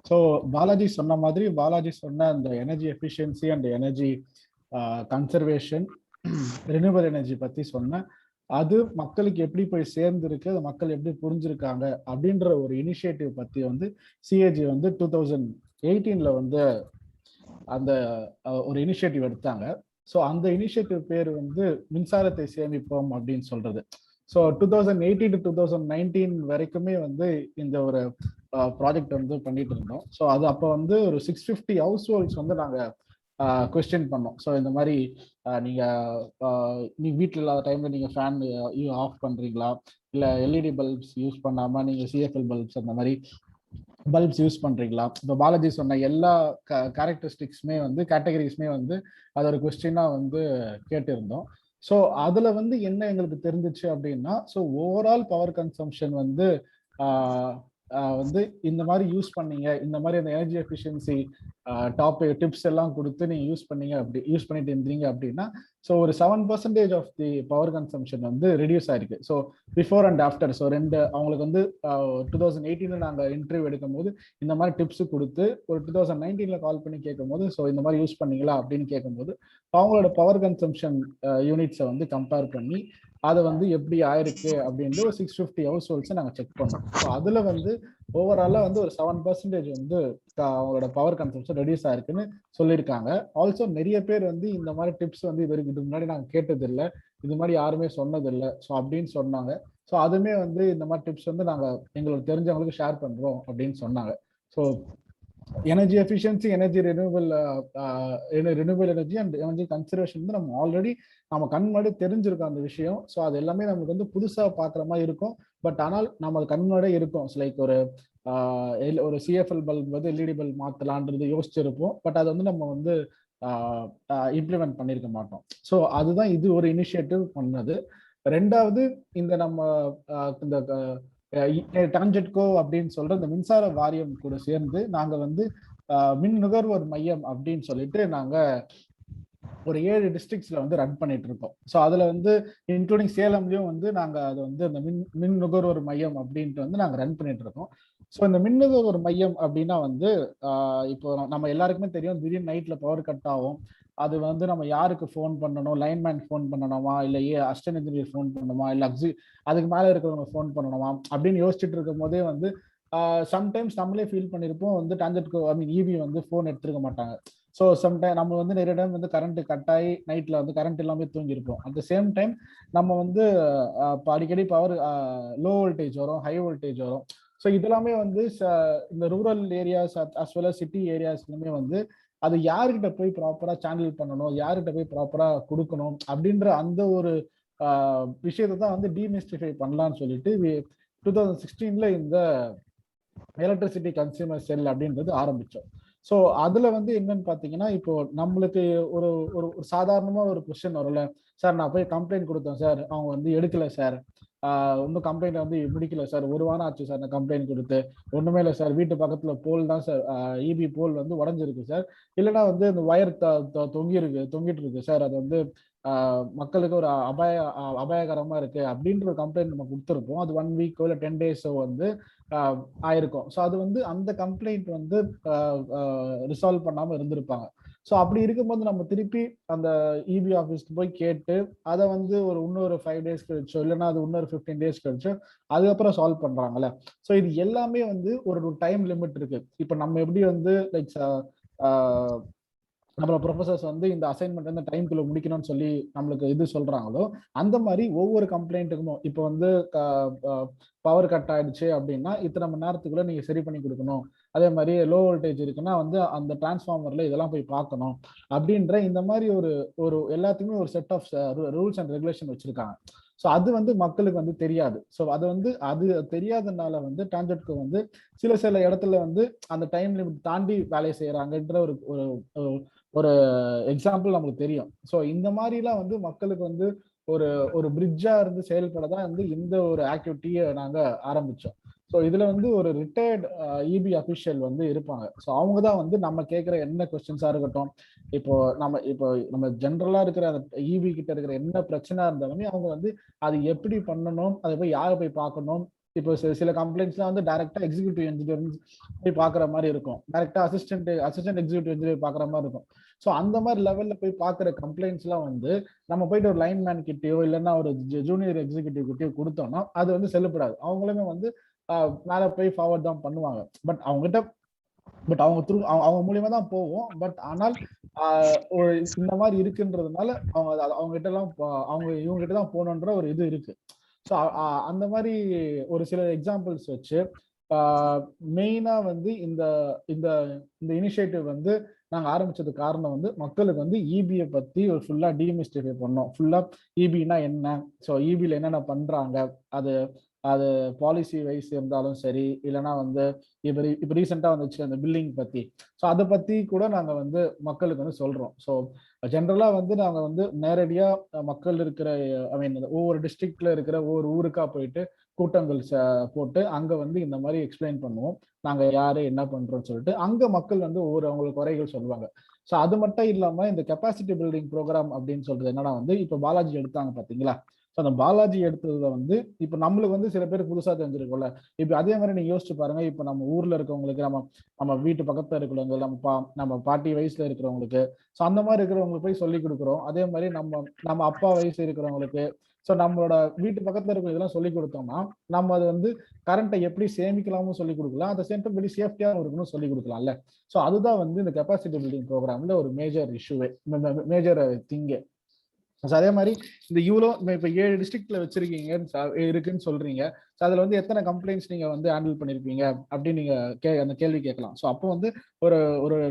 ஸோ பாலாஜி சொன்ன மாதிரி பாலாஜி சொன்ன அந்த energy efficiency and energy conservation, renewal energy பற்றி சொன்னேன். அது மக்களுக்கு எப்படி போய் சேர்ந்துருக்கு, அது மக்கள் எப்படி புரிஞ்சிருக்காங்க அப்படின்ற ஒரு இனிஷியேட்டிவ் பற்றி வந்து சிஏஜி வந்து 2018 வந்து அந்த ஒரு இனிஷியேட்டிவ் எடுத்தாங்க. ஸோ அந்த இனிஷியேட்டிவ் பேர் வந்து மின்சாரத்தை சேமிப்போம் அப்படின்னு சொல்றது. ஸோ 2018 to 2019 வரைக்குமே வந்து இந்த ஒரு ப்ராஜெக்ட் வந்து பண்ணிட்டு இருந்தோம். ஸோ அது அப்போ வந்து ஒரு 650 ஹவுஸ் ஹோல்ட்ஸ் வந்து நாங்கள் கொஸ்டின் பண்ணோம். ஸோ இந்த மாதிரி நீங்க வீட்டில் இல்லாத டைம்ல நீங்க ஃபேன் ஆஃப் பண்றீங்களா, இல்லை எல்இடி பல்ப்ஸ் யூஸ் பண்ணாம நீங்க சிஎஃப்எல் பல்ப்ஸ் அந்த மாதிரி பல்ப்ஸ் யூஸ் பண்றீங்களா? இப்போ பாலாஜி சொன்ன எல்லா கேரக்டரிஸ்டிக்ஸுமே வந்து கேட்டகரிஸ்மே வந்து அது ஒரு கொஸ்டினா வந்து கேட்டிருந்தோம். ஸோ அதுல வந்து என்ன எங்களுக்கு தெரிஞ்சிச்சு அப்படின்னா, ஸோ ஓவரால் பவர் கன்சம்ஷன் வந்து வந்து இந்த மாதிரி யூஸ் பண்ணீங்க, இந்த மாதிரி அந்த எனர்ஜி எஃபிஷியன்சி டிப்ஸ் எல்லாம் கொடுத்து நீங்க யூஸ் பண்ணிட்டு இருந்தீங்க அப்படின்னா ஸோ ஒரு 7% ஆஃப் தி பவர் கன்சம்ஷன் வந்து ரெடியூஸ் ஆயிருக்கு. So before and after. So அவங்களுக்கு வந்து 2018 நாங்கள் இன்டர்வியூ எடுக்கும் போது இந்த மாதிரி டிப்ஸ் கொடுத்து ஒரு 2019 கால் பண்ணி கேட்கும் போது ஸோ இந்த மாதிரி யூஸ் பண்ணீங்களா அப்படின்னு கேட்கும்போது அவங்களோட பவர் கன்சம்ஷன் யூனிட்ஸை வந்து கம்பேர் பண்ணி அதை வந்து எப்படி ஆயிருக்கு அப்படின்னு ஒரு 650 ஹவுஸ் ஹோல்ட்ஸை நாங்கள் செக் பண்ணோம். ஸோ அதில் வந்து ஓவராலாக வந்து ஒரு 7% வந்து அவங்களோட பவர் கன்சம்ஷன் ரெடியூஸ் ஆயிருக்குன்னு சொல்லியிருக்காங்க. ஆல்சோ நிறைய பேர் வந்து இந்த மாதிரி டிப்ஸ் வந்து இதுக்கு முன்னாடி நாங்கள் கேட்டதில்லை, இது மாதிரி யாருமே சொன்னதில்லை ஸோ அப்படின்னு சொன்னாங்க. ஸோ அதுவுமே வந்து இந்த மாதிரி டிப்ஸ் வந்து நாங்கள் எங்களுக்கு தெரிஞ்சவங்களுக்கு ஷேர் பண்ணுறோம் அப்படின்னு சொன்னாங்க. So energy efficiency, energy renewal energy and energy conservation வந்து நம்ம கண் முன்னாடி தெரிஞ்சிருக்கோம் அந்த விஷயம். ஸோ அது எல்லாமே நமக்கு வந்து புதுசாக பார்க்குற மாதிரி இருக்கும். பட் ஆனால் நம்ம அது கண் முன்னாடியே இருக்கும். லைக் ஒரு ஒரு சிஎஃப்எல் பல்ப் வந்து எல்இடி பல்ப் மாத்தலான்றது யோசிச்சிருப்போம். பட் அது வந்து நம்ம வந்து இம்ப்ளிமெண்ட் பண்ணியிருக்க மாட்டோம். ஸோ அதுதான் இது ஒரு இனிஷியேட்டிவ் பண்ணது. ரெண்டாவது, இந்த நம்ம இந்த டான்ஜெட்கோ அப்படின்னு சொல்ற இந்த மின்சார வாரியம் கூட சேர்ந்து நாங்க வந்து மின் நுகர்வோர் மையம் அப்படின்னு சொல்லிட்டு நாங்க ஒரு 7 டிஸ்ட்ரிக்ட்ஸ்ல வந்து ரன் பண்ணிட்டு இருக்கோம். ஸோ அதுல வந்து இன்க்ளூடிங் சேலம்லயும் வந்து நாங்க அது வந்து அந்த மின் நுகர்வோர் மையம் அப்படின்ட்டு வந்து நாங்க ரன் பண்ணிட்டு இருக்கோம். ஸோ இந்த மின் நுகர்வோர் மையம் அப்படின்னா வந்து இப்போ நம்ம எல்லாருக்குமே தெரியும், திடீர்னு நைட்ல பவர் கட் ஆகும். அது வந்து நம்ம யாருக்கு ஃபோன் பண்ணணும், லைன்மேன் ஃபோன் பண்ணணுமா, இல்லை அசிஸ்டன்ட் இன்ஜினியர் ஃபோன் பண்ணணுமா, இல்லை அதுக்கு மேலே இருக்கிறவங்க ஃபோன் பண்ணணுமா அப்படின்னு யோசிச்சுட்டு இருக்கும் போதே வந்து சம்டைம்ஸ் நம்மளே ஃபீல் பண்ணியிருப்போம் வந்து டான்ஜெட்கோ இபி வந்து ஃபோன் எடுத்துருக்க மாட்டாங்க. ஸோ சம்டைம் நம்ம வந்து நிறைய டைம் வந்து கரண்ட் கட் ஆகி நைட்ல வந்து கரண்ட் எல்லாமே தூங்கியிருப்போம். அட் த சேம் டைம் நம்ம வந்து அடிக்கடி பவர் லோ வோல்டேஜ் வரும், ஹை வோல்டேஜ் வரும். ஸோ இதெல்லாமே வந்து இந்த rural areas as well as city ஏரியாஸ்லுமே வந்து அது யாருக்கிட்ட போய் ப்ராப்பரா சேனல் பண்ணணும், யாருக்கிட்ட போய் ப்ராப்பரா கொடுக்கணும் அப்படின்ற அந்த ஒரு விஷயத்தை தான் வந்து டீமிஸ்டிஃபை பண்ணலான்னு சொல்லிட்டு 2016 இந்த எலக்ட்ரிசிட்டி கன்சியூமர் செல் அப்படின்றது ஆரம்பிச்சோம். ஸோ அதுல வந்து என்னன்னு பாத்தீங்கன்னா, இப்போ நம்மளுக்கு ஒரு ஒரு சாதாரணமா ஒரு கொஸ்டின் வரும்ல, சார் நான் போய் கம்ப்ளைண்ட் கொடுத்தேன் சார், அவங்க வந்து எடுக்கல சார், இன்னும் கம்ப்ளைண்ட் வந்து முடிக்கல சார், 1 வாரம் ஆச்சு சார் நான் கம்ப்ளைண்ட் கொடுத்து, ஒண்ணுமே இல்லை சார், வீட்டு பக்கத்துல போல் தான் சார், இபி போல் வந்து உடஞ்சிருக்கு சார், இல்லைன்னா வந்து இந்த ஒயர் தொங்கிட்டு இருக்கு சார், அது வந்து மக்களுக்கு ஒரு அபாயகரமா இருக்கு அப்படின்ற ஒரு கம்ப்ளைண்ட் நம்ம கொடுத்துருப்போம். அது 1 வீக்கோ இல்லை 10 டேஸோ வந்து ஆயிருக்கும். ஸோ அது வந்து அந்த கம்ப்ளைண்ட் வந்து ரிசால்வ் பண்ணாம இருந்திருப்பாங்க. ஸோ அப்படி இருக்கும்போது நம்ம திருப்பி அந்த இபி ஆஃபீஸ்க்கு போய் கேட்டு அதை வந்து இன்னொரு 5 டேஸ் கழிச்சோ, இல்லைன்னா அது இன்னொரு 15 டேஸ் கழிச்சோ அதுக்கப்புறம் சால்வ் பண்றாங்கல்ல. ஸோ இது எல்லாமே வந்து ஒரு டைம் லிமிட் இருக்கு. இப்போ நம்ம எப்படி வந்து லைக் நம்மளோட ப்ரொஃபசர்ஸ் வந்து இந்த அசைன்மெண்ட் வந்து டைம்குள்ள முடிக்கணும்னு சொல்லி நம்மளுக்கு இது சொல்றாங்களோ, அந்த மாதிரி ஒவ்வொரு கம்ப்ளைண்ட்டுக்கும் இப்போ வந்து பவர் கட் ஆயிடுச்சு அப்படின்னா இத்தனை மணி நேரத்துக்குள்ள நீங்க சரி பண்ணி கொடுக்கணும், அதே மாதிரி லோ வோல்டேஜ் இருக்குன்னா வந்து அந்த டிரான்ஸ்ஃபார்மர்ல இதெல்லாம் போய் பார்க்கணும் அப்படின்ற இந்த மாதிரி ஒரு எல்லாத்துக்குமே ஒரு set of rules and regulation வச்சிருக்காங்க. ஸோ அது வந்து மக்களுக்கு வந்து தெரியாது. ஸோ அது தெரியாதனால வந்து டான்ஜெட்கோ வந்து சில இடத்துல வந்து அந்த டைம் லிமிட் தாண்டி வேலை செய்யறாங்கன்ற ஒரு எக்ஸாம்பிள் நமக்கு தெரியும். ஸோ இந்த மாதிரிலாம் வந்து மக்களுக்கு வந்து ஒரு பிரிட்ஜா இருந்து செயல்படதான் வந்து இந்த ஒரு ஆக்டிவிட்டியை நாங்க ஆரம்பிச்சோம். ஸோ இதுல வந்து ஒரு ரிட்டையர்ட் இபி அபிஷியல் வந்து இருப்பாங்க. ஸோ அவங்க தான் வந்து நம்ம கேட்குற என்ன கொஸ்டின்ஸா இருக்கட்டும், இப்போ நம்ம ஜென்ரலா இருக்கிற அந்த இபி கிட்ட இருக்கிற என்ன பிரச்சனை இருந்தாலுமே அவங்க வந்து அது எப்படி பண்ணணும், அதை போய் யாரை போய் பார்க்கணும். இப்போ சில கம்ப்ளைண்ட்ஸ்லாம் வந்து டைரக்டா எக்ஸிக்யூட்டிவ் இன்ஜினியர் போய் பார்க்குற மாதிரி இருக்கும், டைரக்டா அசிஸ்டன்ட் எக்ஸிக்யூட்டிவ் இன்ஜினியர் பார்க்குற மாதிரி இருக்கும். ஸோ அந்த மாதிரி லெவல்ல போய் பார்க்குற கம்ப்ளைண்ட்ஸ்லாம் வந்து நம்ம போயிட்டு ஒரு லைன்மேன் கிட்டயோ இல்லைன்னா ஒரு ஜூனியர் எக்ஸிக்யூட்டிவ் கிட்டயோ கொடுத்தோம்னா அது வந்து செல்லுபடாது. அவங்களுமே வந்து மேல போய் ஃபார்வர்ட் தான் பண்ணுவாங்க. பட் அவங்க மூலியமா தான் போவோம். பட் ஆனால் இந்த மாதிரி இருக்குன்றதுனால அவங்க கிட்ட எல்லாம் இவங்க கிட்ட தான் போகணுன்ற ஒரு இது இருக்கு. ஸோ அந்த மாதிரி ஒரு சில எக்ஸாம்பிள்ஸ் வச்சு மெயினா வந்து இந்த இந்த இந்த இனிஷியேட்டிவ் வந்து நாங்க ஆரம்பிச்சது காரணம் வந்து மக்களுக்கு வந்து இபியை பத்தி ஒரு ஃபுல்லா டீமிஸ்டிஃபை பண்ணோம். ஃபுல்லா இபினா என்ன, ஸோ இபில என்னென்ன பண்றாங்க, அது பாலிசி வைஸ் இருந்தாலும் சரி, இல்லைன்னா வந்து இப்போ ரீசெண்டா வந்துச்சு அந்த பில்லிங் பத்தி, ஸோ அதை பத்தி கூட நாங்க வந்து மக்களுக்கு வந்து சொல்றோம். ஸோ ஜென்ரலா வந்து நாங்க வந்து நேரடியா மக்கள் இருக்கிற ஒவ்வொரு டிஸ்ட்ரிக்ட்ல இருக்கிற ஒவ்வொரு ஊருக்கா போயிட்டு கூட்டங்கள் போட்டு அங்க வந்து இந்த மாதிரி எக்ஸ்பிளைன் பண்ணுவோம், நாங்க யாரு என்ன பண்றோம்னு சொல்லிட்டு. அங்க மக்கள் வந்து அவங்களுக்கு குறைகள் சொல்லுவாங்க. ஸோ அது மட்டும் இல்லாம இந்த கெப்பாசிட்டி பில்டிங் ப்ரோக்ராம் அப்படின்னு சொல்றது என்னன்னா வந்து இப்போ பாலாஜி எடுத்தாங்க பாத்தீங்களா. ஸோ அந்த பாலாஜி எடுத்ததுல வந்து இப்போ நம்மளுக்கு வந்து சில பேர் புதுசா தெரிஞ்சிருக்கும்ல. இப்போ அதே மாதிரி நீங்க யோசிச்சு பாருங்க, இப்போ நம்ம ஊர்ல இருக்கவங்களுக்கு, நம்ம வீட்டு பக்கத்துல இருக்கிறவங்க, நம்ம பாட்டி வயசுல இருக்கிறவங்களுக்கு, ஸோ அந்த மாதிரி இருக்கிறவங்களுக்கு போய் சொல்லி கொடுக்குறோம். அதே மாதிரி நம்ம அப்பா வயசு இருக்கிறவங்களுக்கு, ஸோ நம்மளோட வீட்டு பக்கத்துல இருக்கிற இதெல்லாம் சொல்லி கொடுத்தோம்னா நம்ம அது வந்து கரண்ட்டை எப்படி சேமிக்கலாம்னு சொல்லி கொடுக்கலாம், அந்த சேம் டைம் வெளி சேஃப்டியாகவும் இருக்கணும்னு சொல்லி கொடுக்கலாம்ல. ஸோ அதுதான் வந்து இந்த கெப்பாசிட்டி பில்டிங் ப்ரோக்ராம்ல ஒரு மேஜர் இஷ்யூவே, மேஜர் திங்கே. அதே மாதிரி இந்த இப்போ 7 டிஸ்ட்ரிக்ட்ல வச்சிருக்கீங்க இருக்குன்னு சொல்றீங்க. ஸோ அதில் வந்து எத்தனை கம்ப்ளைண்ட்ஸ் நீங்கள் வந்து ஹேண்டில் பண்ணியிருப்பீங்க அப்படின்னு நீங்கள் அந்த கேள்வி கேட்கலாம். ஸோ அப்போ வந்து ஒரு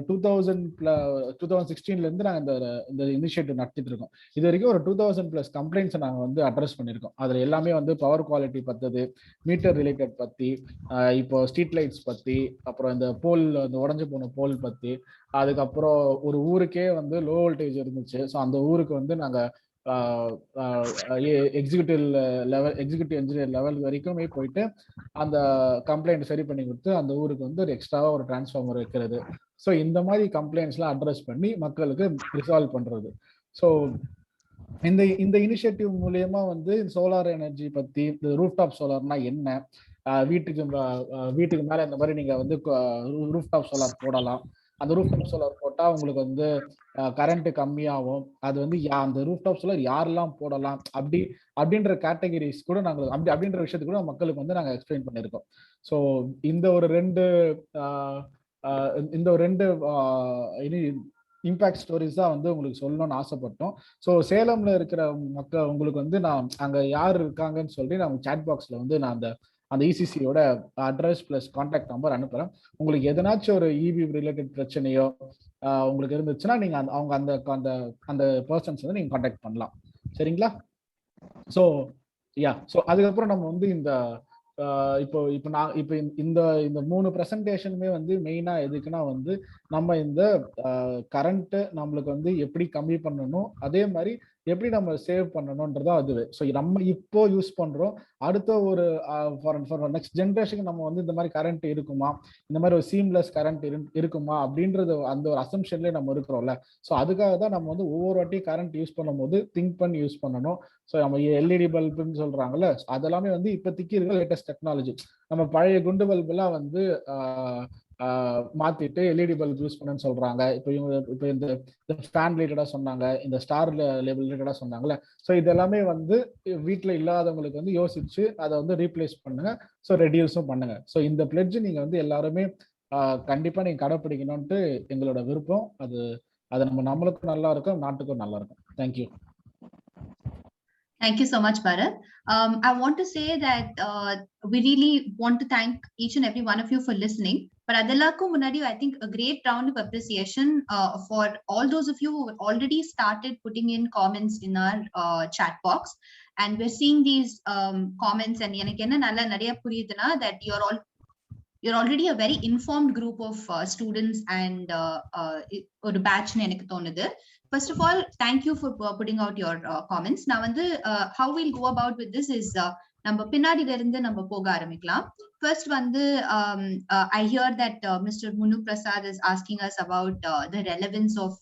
2016 நாங்கள் இந்த இனிஷியேட்டிவ் நடத்திட்டு இருக்கோம். இது வரைக்கும் ஒரு 2000+ கம்ப்ளைண்ட்ஸை நாங்கள் வந்து அட்ரஸ் பண்ணியிருக்கோம். அதில் எல்லாமே வந்து பவர் குவாலிட்டி பத்தது, மீட்டர் ரிலேட்டட் பற்றி, இப்போ ஸ்ட்ரீட் லைட்ஸ் பற்றி, அப்புறம் இந்த போல், இந்த உடஞ்சி போன போல் பற்றி, அதுக்கப்புறம் ஒரு ஊருக்கே வந்து லோ வோல்டேஜ் இருந்துச்சு. ஸோ அந்த ஊருக்கு வந்து நாங்கள் எக்ஸிக்யூட்டிவ் இன்ஜினியர் லெவல் வரைக்குமே போயிட்டு அந்த கம்ப்ளைண்ட் சரி பண்ணி கொடுத்து அந்த ஊருக்கு வந்து ஒரு எக்ஸ்ட்ராவா ஒரு டிரான்ஸ்ஃபார்மர் வைக்கிறது. ஸோ இந்த மாதிரி கம்ப்ளைண்ட்ஸ்லாம் அட்ரஸ் பண்ணி மக்களுக்கு ரிசால்வ் பண்றது. ஸோ இந்த இனிஷியேட்டிவ் மூலியமா வந்து சோலார் எனர்ஜி பத்தி, இந்த ரூஃப்டாப் சோலார்னா என்ன, வீட்டுக்கு மேல இந்த மாதிரி நீங்க வந்து ரூஃப்டாப் சோலார் போடலாம். அந்த ரூஃப்டாப் சோலார் போட்டா உங்களுக்கு வந்து கரண்ட் கம்மியாகும். அது வந்து அந்த ரூஃப்டாப் சோலார் யாரெல்லாம் போடலாம் அப்படின்ற கேட்டகரிஸ் கூட நாங்கள் அப்படின்ற விஷயத்துக்கு கூட மக்களுக்கு வந்து நாங்கள் எக்ஸ்பிளைன் பண்ணியிருக்கோம். ஸோ இந்த ஒரு ரெண்டு இம்பாக்ட் ஸ்டோரிஸ் தான் வந்து உங்களுக்கு சொல்லணும்னு ஆசைப்பட்டோம். ஸோ சேலம்ல இருக்கிற மக்கள் உங்களுக்கு வந்து நான் அங்கே யார் இருக்காங்கன்னு சொல்லி நான் சாட் பாக்ஸ்ல வந்து நான் அந்த இசிசியோட அட்ரஸ் பிளஸ் கான்டாக்ட் நம்பர் அனுப்புறேன். உங்களுக்கு எதனாச்சும் ஒரு இபி ரிலேட்டட் பிரச்சனையோ உங்களுக்கு இருந்துச்சுன்னா நீங்க அவங்க அந்த பர்சன்ஸ் வந்து நீங்க கான்டாக்ட் பண்ணலாம். சரிங்களா? ஸோ அதுக்கப்புறம் நம்ம வந்து இப்போ இந்த 3 ப்ரெசன்டேஷனுமே வந்து மெயினா எதுக்குன்னா வந்து நம்ம இந்த கரண்ட் நம்மளுக்கு வந்து எப்படி கம்மி பண்ணணும், அதே மாதிரி எப்படி நம்ம சேவ் பண்ணணும்ன்றதா அதுவே. ஸோ நம்ம இப்போ யூஸ் பண்றோம், அடுத்த ஒரு ஃபார் நெக்ஸ்ட் ஜென்ரேஷனுக்கு நம்ம வந்து இந்த மாதிரி கரண்ட் இருக்குமா, இந்த மாதிரி ஒரு சீம்லெஸ் கரண்ட் இருக்குமா அப்படின்றது அந்த ஒரு அசம்ஷன்லேயே நம்ம இருக்கிறோம்ல. ஸோ அதுக்காக தான் நம்ம வந்து ஒவ்வொரு வாட்டியும் கரண்ட் யூஸ் பண்ணும்போது திங்க் பண்ணி யூஸ் பண்ணணும். ஸோ நம்ம எல்இடி பல்புன்னு சொல்றாங்கல்ல, அதெல்லாமே வந்து இப்போதைக்கு இருக்கிற லேட்டஸ்ட் டெக்னாலஜி. நம்ம பழைய குண்டு பல்பெல்லாம் வந்து மாத்திட்டு எல்இடி பல்ப் யூஸ் பண்ணுன்னு சொல்றாங்க. இப்போ இந்த ஃபேன் ரிலேட்டடா சொன்னாங்க, இந்த ஸ்டார் லேபிள் ரிலேட்டடா சொன்னாங்கல்ல. ஸோ இதெல்லாமே வந்து வீட்டில் இல்லாதவங்களுக்கு வந்து யோசிச்சு அதை வந்து ரீப்ளேஸ் பண்ணுங்க. ஸோ ரெடியூஸும் பண்ணுங்க. ஸோ இந்த பிளெட்ஜ் நீங்க வந்து எல்லாருமே கண்டிப்பா நீங்க கடைப்பிடிக்கணும்ட்டு எங்களோட விருப்பம். அது நம்மளுக்கும் நல்லா இருக்கும், நாட்டுக்கும் நல்லா இருக்கும். Thank you. Thank you so much, Bharat. I want to say that we really want to thank each and every one of you for listening. But adalaku munadi, I think a great round of appreciation for all those of you who have already started putting in comments in our chat box. And we're seeing these comments and எனக்கு என்ன நல்லா நிறைய புரியுதுன்னா that you're already a very informed group of students and ஒரு batch-னு எனக்கு தோணுது. First of all, thank you for putting out your comments. Now, how we'll go about with this is நம்ம பின்னாடில இருந்து நம்ம போக ஆரம்பிக்கலாம். First I hear that Mr. Munu Prasad is asking us about the relevance of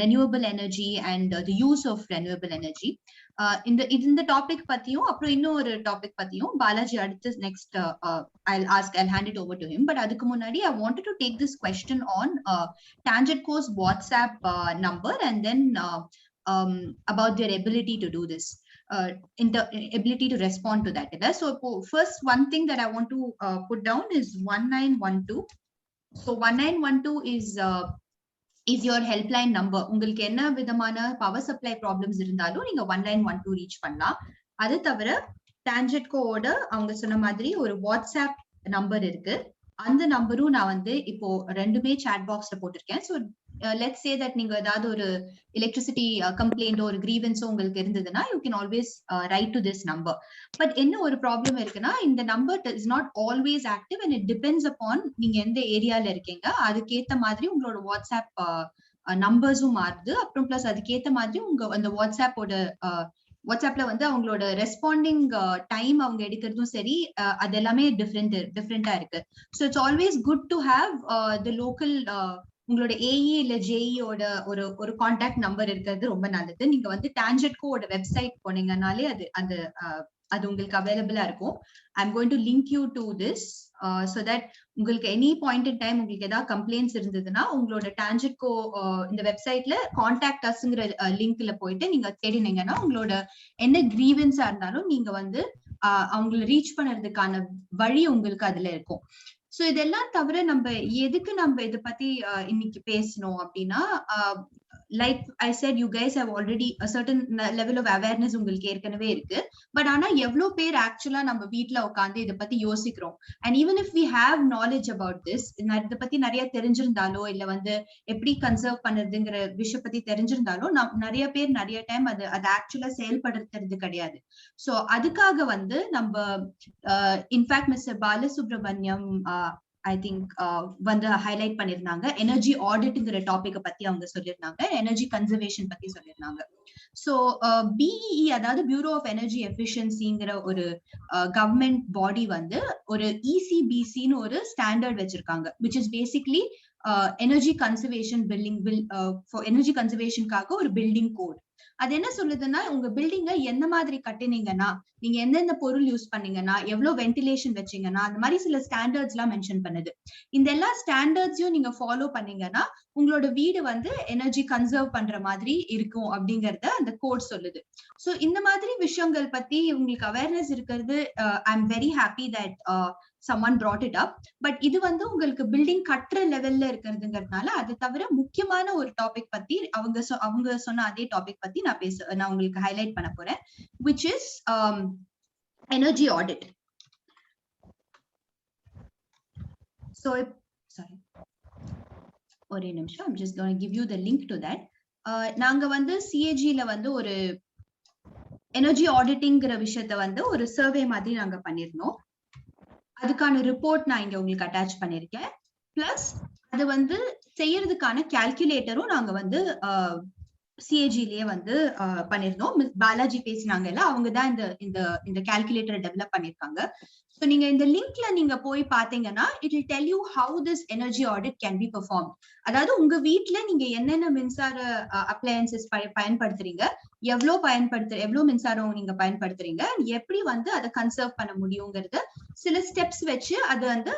renewable energy and the use of renewable energy. இந்த topic பத்தியும் அப்புறம் இன்னொரு topic பத்தியும் பாலாஜி அடுத்து next I'll hand it over to him. But அதுக்கு முன்னாடி I wanted to take this question on TangentCo's WhatsApp number and then about their ability to do this, ability to respond to that. So first one thing that I want to put down is 1912. So 1912 is your helpline number. உங்களுக்கு என்ன விதமான power supply problems இருந்தாலும் நீங்க 1912 reach பண்ணலாம். அது தவிர TangentCoவோட அவங்க சொன்ன மாதிரி ஒரு வாட்ஸ்அப் நம்பர் இருக்கு. அந்த நம்பரும் நான் வந்து இப்போ ரெண்டுமே சாட் பாக்ஸ்ல போட்டிருக்கேன். ஸோ let's say that நீங்க ஏதாவது ஒரு எலக்ட்ரிசிட்டி கம்ப்ளைண்ட் ஒரு கிரீவன்ஸோ உங்களுக்கு இருந்ததுன்னா you can always write to this number. But என்ன ஒரு ப்ராப்ளம் இருக்குன்னா இந்த number is not always active and it depends upon நீங்க எந்த ஏரியால இருக்கீங்க, அதுக்கேத்த மாதிரி உங்களோட வாட்ஸ்அப் நம்பர்ஸும் மாறுது. அப்புறம் பிளஸ் அதுக்கேத்த மாதிரி உங்க அந்த வாட்ஸ்அப்ல வந்து அவங்களோட ரெஸ்பாண்டிங் டைம் அவங்க எடுக்கிறதும் சரி, அது எல்லாமே டிஃப்ரெண்டா இருக்கு. So it's always good to have the local உங்களோட ஏஇ இல்ல ஜேஇயோட ஒரு கான்டாக்ட் நம்பர் இருக்கிறது ரொம்ப நல்லது. நீங்க வந்து TangentCoவோட வெப்சைட் போனீங்கன்னாலே அது உங்களுக்கு அவைலபிளா இருக்கும். I'm going to link you to this so that உங்களுக்கு எனி பாயிண்ட் இன் டைம் உங்களுக்கு ஏதாவது கம்ப்ளைண்ட்ஸ் இருந்ததுன்னா உங்களோட TangentCo இந்த வெப்சைட்ல கான்டாக்ட் அஸ்ங்கிற லிங்க்ல போயிட்டு நீங்க தேடினீங்கன்னா உங்களோட என்ன கிரீவன்ஸா இருந்தாலும் நீங்க வந்து அவங்களை ரீச் பண்றதுக்கான வழி உங்களுக்கு அதுல இருக்கும். சோ இதெல்லாம் தவிர நம்ம எதுக்கு இதை பத்தி இன்னைக்கு பேசணும் அப்படின்னா, like I said, you guys have already a certain level of awareness உங்களுக்கு ஏற்கனவே இருக்கு. பட் ஆனா எவ்வளவு பேர் ஆக்சுவலா நம்ம வீட்ல உட்கார்ந்து இதை பத்தி யோசிக்கிறோம்? And even if we have knowledge about this, இதை பத்தி நிறைய தெரிஞ்சிருந்தாலோ இல்ல வந்து எப்படி கன்சர்வ் பண்ணுறதுங்கிற விஷயம் பத்தி தெரிஞ்சிருந்தாலும் நிறைய பேர் நிறைய டைம் அது ஆக்சுவலா செயல்படுத்துறது கிடையாது. சோ அதுக்காக வந்து நம்ம in fact mister Balasubramaniam I think வந்து ஹைலைட் பண்ணிருந்தாங்க, எனர்ஜி ஆடிட்ங்கிற டாபிக் பத்தி அவங்க சொல்லியிருந்தாங்க, எனர்ஜி கன்சர்வேஷன் பத்தி சொல்லியிருந்தாங்க. சோ பிஇஇ அதாவது பியூரோ ஆஃப் எனர்ஜி எஃபிஷியன்சிங்கிற ஒரு கவர்மெண்ட் பாடி வந்து ஒரு இசிபிசின்னு ஒரு ஸ்டாண்டர்ட் வச்சிருக்காங்க, which is basically energy conservation building energy கன்சர்வேஷனுக்காக ஒரு பில்டிங் கோட். அது என்ன சொல்லுதுன்னா, உங்க பில்டிங்க எந்த மாதிரி கட்டினீங்கன்னா, நீங்க எந்தெந்த பொருள் யூஸ் பண்ணீங்கன்னா, எவ்வளவு வென்டிலேஷன் வச்சீங்கன்னா, அந்த மாதிரி சில ஸ்டாண்டர்ட்ஸ் எல்லாம் மென்ஷன் பண்ணுது. இந்த எல்லா ஸ்டாண்டர்ட்ஸையும் நீங்க ஃபாலோ பண்ணீங்கன்னா உங்களோட வீடு வந்து எனர்ஜி கன்சர்வ் பண்ற மாதிரி இருக்கும் அப்படிங்கறத அந்த கோட் சொல்லுது. சோ இந்த மாதிரி விஷயங்கள் பத்தி உங்களுக்கு அவேர்னஸ் இருக்கிறது, I am very happy that someone brought it up. But இது வந்து உங்களுக்கு பில்டிங் கட்டுற லெவல்ல இருக்கிறதுங்கிறதுனால அது தவிர முக்கியமான ஒரு டாபிக் பத்தி அவங்க சொன்ன அதே டாபிக் பத்தி நான் உங்களுக்கு ஹைலைட் பண்ண போறேன், which is energy audit. So sorry, ஒரே நிமிஷம், I'm just going to give you the link to that. நாங்க வந்து சிஏஜில வந்து ஒரு எனர்ஜி ஆடிட்டிங்கிற விஷயத்த வந்து ஒரு சர்வே மாதிரி நாங்க பண்ணிருந்தோம். அதுக்கான ரிப்போர்ட் நான் இங்க உங்களுக்கு அட்டாச் பண்ணிருக்கேன். பிளஸ் அது வந்து செய்யறதுக்கான கால்குலேட்டரும் நாங்க வந்து சிஏஜிலேயே வந்து பண்ணிருந்தோம். மிஸ் பாலாஜி பேசினாங்கல்ல, அவங்கதான் இந்த கால்குலேட்டரை டெவலப் பண்ணிருக்காங்க. ஸோ நீங்க இந்த லிங்க்ல நீங்க போய் பாத்தீங்கன்னா it will tell you how this energy audit can be perform. அதாவது உங்க வீட்டுல நீங்க என்னென்ன மின்சார அப்ளையன்சஸ் பயன்படுத்துறீங்க, எவ்வளவு மின்சாரம் நீங்க பயன்படுத்துறீங்க, எப்படி வந்து அதை கன்சர்வ் பண்ண முடியுங்கிறது சில ஸ்டெப்ஸ் வச்சு அது வந்து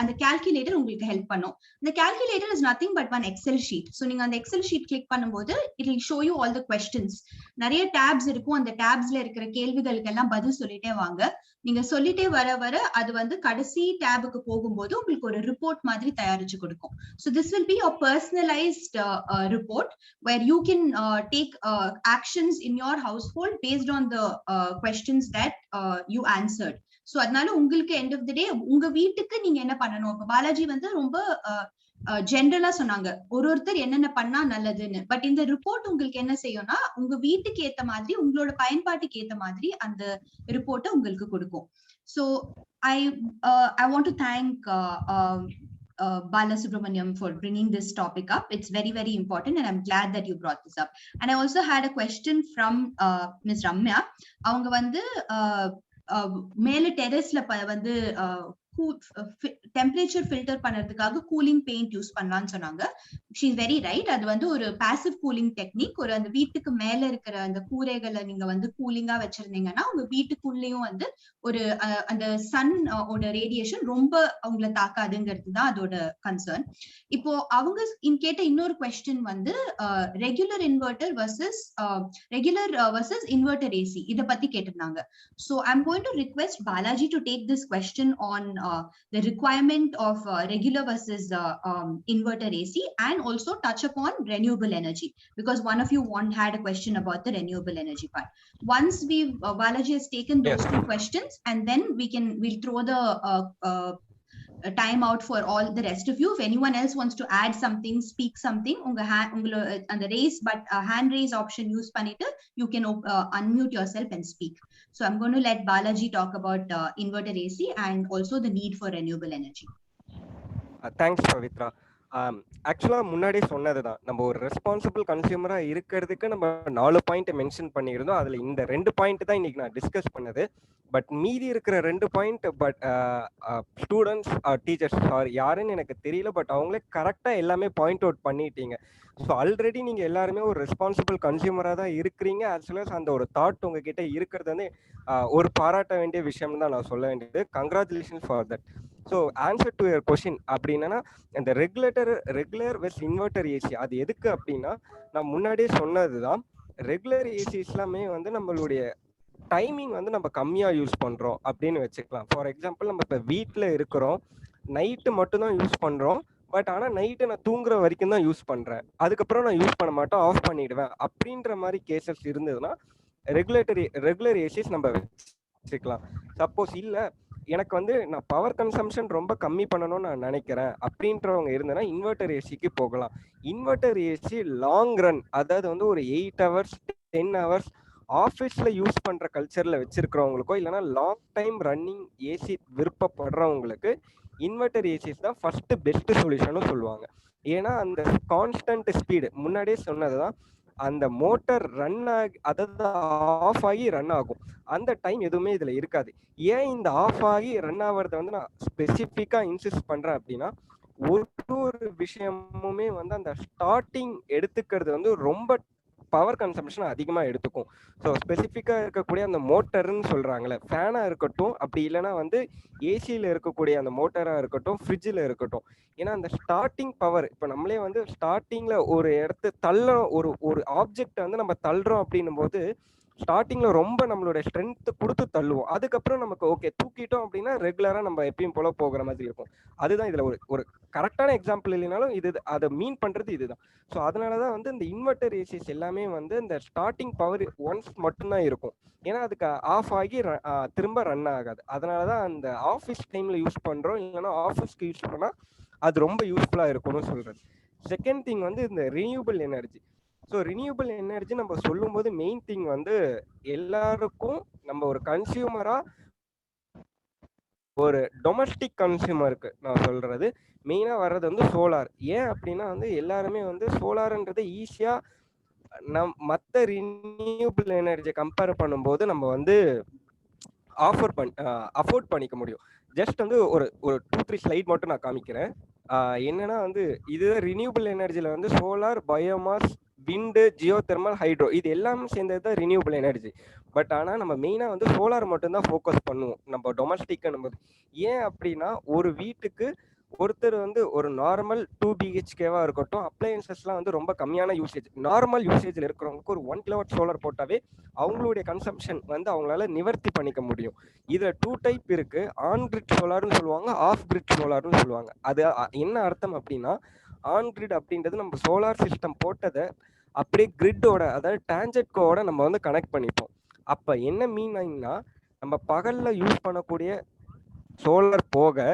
அந்த கால்குலேட்டர் உங்களுக்கு ஹெல்ப் பண்ணும். இந்த calculator is nothing but one Excel sheet. So நீங்க அந்த எக்ஸல் ஷீட் கிளிக் பண்ணும்போது it will show you all the questions. நிறைய டேப்ஸ் இருக்கும், அந்த டேப்ஸ்ல இருக்கிற கேள்விகளுக்கு எல்லாம் பதில் சொல்லிட்டே வாங்க. நீங்க சொல்லிட்டே வர அது வந்து கடைசி டேபுக்கு போகும்போது உங்களுக்கு ஒரு ரிப்போர்ட் மாதிரி தயாரிச்சு கொடுக்கும். So this will be a personalized report where you can take actions in your household based on the questions that you answered. So அதனால உங்களுக்கு end of the day உங்க வீட்டுக்கு நீங்க என்ன பண்ணணும். இப்ப பாலாஜி வந்து ரொம்ப ஜென்ரலா சொன்னாங்க ஒருத்தர் என்னென்ன பண்ணா நல்லதுன்னு. பட் இந்த ரிப்போர்ட் உங்களுக்கு என்ன செய்யும்னா உங்க வீட்டுக்கு ஏத்த மாதிரி உங்களோட பயன்பாட்டுக்கு ஏத்த மாதிரி அந்த ரிப்போர்ட்டை உங்களுக்கு கொடுக்கும். So I want to thank Balasubramaniam for bringing this topic up. It's very, very important and I'm glad that you brought this up. And I also had a question from Ms. Ramya. அவங்க வந்து மேல டெரஸ்ல வந்து temperature filter பண்றதுக்காக cooling paint use பண்ணலாம்னு சொன்னாங்க. She is very right. அது வந்து ஒரு பாசிவ் கூலிங் டெக்னிக். ஒரு அந்த வீட்டுக்கு மேல இருக்கிற அந்த கூரைகளை நீங்க வந்து கூலிங்கா வச்சிருந்தீங்கன்னா உங்க வீட்டுக்குள்ளேயும் வந்து ஒரு அந்த சன் ஓட ரேடியேஷன் ரொம்ப அவங்கள தாக்காதுங்கிறது தான் அதோட கன்சர்ன். இப்போ அவங்க கேட்ட இன்னொரு கொஸ்டின் வந்து regular inverter versus inverter AC இதை பத்தி கேட்டிருந்தாங்க. So I'm going to request Balaji to take this question on the requirement of regular versus inverter AC, and also touch upon renewable energy, because one of you had a question about the renewable energy part. Once Balaji has taken those two questions, and then we'll throw the time out for all the rest of you. If anyone else wants to add something, speak something, on the raise but hand raise option use பண்ணிட்டு you can unmute yourself and speak. So I'm going to let Balaji talk about inverter AC and also the need for renewable energy. Thanks Pavitra. ஆக்சுவலாக முன்னாடி சொன்னதுதான், நம்ம ஒரு responsible கன்சியூமராக இருக்கிறதுக்கு நம்ம 4 point mention பண்ணியிருந்தோம். அதில் இந்த 2 பாயிண்ட் தான் இன்னைக்கு நான் டிஸ்கஸ் பண்ணது. பட் மீதி இருக்கிற 2 பாயிண்ட் பட் ஸ்டூடெண்ட்ஸ் டீச்சர்ஸ் யாருன்னு எனக்கு தெரியல, பட் அவங்களே கரெக்டாக எல்லாமே பாயிண்ட் அவுட் பண்ணிட்டீங்க. ஸோ ஆல்ரெடி நீங்கள் எல்லாருமே ஒரு ரெஸ்பான்சிபிள் கன்சியூமராக தான் இருக்கிறீங்க. ஆஸ் வெல் அஸ் அந்த ஒரு தாட் உங்ககிட்ட இருக்கிறது வந்து ஒரு பாராட்ட வேண்டிய விஷயம் தான் நான் சொல்ல வேண்டியது. Congratulations for that. So answer to your question அப்படின்னா, இந்த ரெகுலர் வெஸ் இன்வெர்டர் ஏசி அது எதுக்கு அப்படின்னா, நான் முன்னாடியே சொன்னது தான், ரெகுலர் ஏசிஸ் எல்லாமே வந்து நம்மளுடைய டைமிங் வந்து நம்ம கம்மியாக யூஸ் பண்ணுறோம் அப்படின்னு வச்சுக்கலாம். ஃபார் எக்ஸாம்பிள் நம்ம இப்போ வீட்டில் இருக்கிறோம், நைட்டு மட்டும்தான் யூஸ் பண்ணுறோம், பட் ஆனா நைட்டு நான் தூங்குற வரைக்கும் தான் யூஸ் பண்றேன், அதுக்கப்புறம் நான் யூஸ் பண்ண மாட்டேன், ஆஃப் பண்ணிடுவேன் அப்படின்ற மாதிரி கேசஸ் இருந்ததுன்னா ரெகுலர் ஏசிஸ் நம்ம வச்சுக்கலாம். சப்போஸ் இல்ல எனக்கு வந்து நான் பவர் கன்சம்ஷன் ரொம்ப கம்மி பண்ணணும்னு நான் நினைக்கிறேன் அப்படின்றவங்க இருந்ததுன்னா இன்வெர்டர் ஏசிக்கு போகலாம். இன்வெர்டர் ஏசி லாங் ரன், அதாவது வந்து ஒரு 8 hours 10 hours ஆஃபீஸ்ல யூஸ் பண்ற கல்ச்சர்ல வச்சிருக்கிறவங்களுக்கோ இல்லைன்னா லாங் டைம் ரன்னிங் ஏசி விருப்பப்படுறவங்களுக்கு இன்வெர்டர் ஏசிஸ் தான் ஃபர்ஸ்ட் பெஸ்ட் சொல்யூஷனும் சொல்லுவாங்க. ஏன்னா அந்த கான்ஸ்டன்ட் ஸ்பீடு முன்னாடியே சொன்னதுதான், அந்த மோட்டார் ரன் ஆகி அதாவது ஆஃப் ஆகி ரன் ஆகும், அந்த டைம் எதுவுமே இதுல இருக்காது. ஏன் இந்த ஆஃப் ஆகி ரன் ஆகிறத வந்து நான் ஸ்பெசிஃபிக்கா இன்சிஸ்ட் பண்றேன் அப்படின்னா, ஒரு விஷயமுமே வந்து அந்த ஸ்டார்டிங் எடுத்துக்கிறது வந்து ரொம்ப பவர் கன்சம்ஷன் அதிகமாக எடுத்துக்கும். ஸோ ஸ்பெசிஃபிக்காக இருக்கக்கூடிய அந்த மோட்டர்ன்னு சொல்கிறாங்களே, ஃபேனாக இருக்கட்டும், அப்படி இல்லைன்னா வந்து ஏசியில் இருக்கக்கூடிய அந்த மோட்டராக இருக்கட்டும், ஃப்ரிட்ஜில் இருக்கட்டும். ஏன்னா அந்த ஸ்டார்டிங் பவர், இப்போ நம்மளே வந்து ஸ்டார்டிங்கில் ஒரு இடத்த ஒரு ஆப்ஜெக்டை வந்து நம்ம தள்ளுறோம் அப்படின்னும் போது ஸ்டார்டிங்கில் ரொம்ப நம்மளோட ஸ்ட்ரென்த்து கொடுத்து தள்ளுவோம். அதுக்கப்புறம் நமக்கு ஓகே தூக்கிட்டோம் அப்படின்னா ரெகுலராக நம்ம எப்பயும் போல போகிற மாதிரி இருக்கும். அதுதான் இதில் ஒரு கரெக்டான எக்ஸாம்பிள் இல்லைனாலும் இது அதை மீன் பண்ணுறது இதுதான். ஸோ அதனால தான் வந்து இந்த இன்வெர்டர் ஏசிஸ் எல்லாமே வந்து இந்த ஸ்டார்டிங் பவர் ஒன்ஸ் மட்டும்தான் இருக்கும். ஏன்னா அதுக்கு ஆஃப் ஆகி திரும்ப ரன் ஆகாது. அதனால தான் அந்த ஆஃபீஸ் டைமில் யூஸ் பண்ணுறோம், இல்லைன்னா ஆஃபீஸ்க்கு யூஸ் பண்ணால் அது ரொம்ப யூஸ்ஃபுல்லாக இருக்கும்னு சொல்கிறது. செகண்ட் திங் வந்து இந்த renewable energy. So renewable energy நம்ம சொல்லும்போது மெயின் திங் வந்து எல்லாருக்கும் நம்ம ஒரு கன்சியூமரா, ஒரு டொமஸ்டிக் கன்சியூமருக்கு நான் சொல்றது மெயினா வர்றது வந்து சோலார். ஏன் அப்படின்னா வந்து எல்லாருமே வந்து சோலார்ன்றதை ஈஸியா மற்ற ரினியூபிள் எனர்ஜியை கம்பேர் பண்ணும்போது நம்ம வந்து அஃபோர்ட் பண்ணிக்க முடியும். ஜஸ்ட் வந்து ஒரு 2-3 ஸ்லைட் மட்டும் நான் காமிக்கிறேன். என்னன்னா வந்து இது ரினியூபிள் எனர்ஜியில் வந்து சோலார், பயோமாஸ், விண்டு, ஜியோ தெர்மல், ஹைட்ரோ இது எல்லாமே சேர்ந்தது தான் ரினியூபிள் எனர்ஜி. பட் ஆனால் நம்ம மெயினாக வந்து சோலார் மட்டும்தான் ஃபோக்கஸ் பண்ணுவோம் நம்ம டொமஸ்டிக் நம்ம. ஏன் அப்படின்னா ஒரு வீட்டுக்கு ஒருத்தர் வந்து ஒரு நார்மல் 2 BHKவா இருக்கட்டும், அப்ளையன்சஸ்லாம் வந்து ரொம்ப கம்மியான யூசேஜ், நார்மல் யூசேஜில் இருக்கிறவங்களுக்கு ஒரு 1 kW சோலார் போட்டாவே அவங்களுடைய கன்சம்ஷன் வந்து அவங்களால நிவர்த்தி பண்ணிக்க முடியும். இதில் 2 டைப் இருக்கு. ஆன் கிரிட் சோலார்னு சொல்லுவாங்க, ஆஃப் கிரிட் சோலார்னு சொல்லுவாங்க. அது என்ன அர்த்தம் அப்படின்னா, ஆன் கிரிட் அப்படின்றது நம்ம சோலார் சிஸ்டம் போட்டதை அப்படியே கிரிட்டோட, அதாவது டான்ஜெட்கோட நம்ம வந்து கனெக்ட் பண்ணிப்போம். அப்போ என்ன மீனிங்னா, நம்ம பகலில் யூஸ் பண்ணக்கூடிய சோலார் போக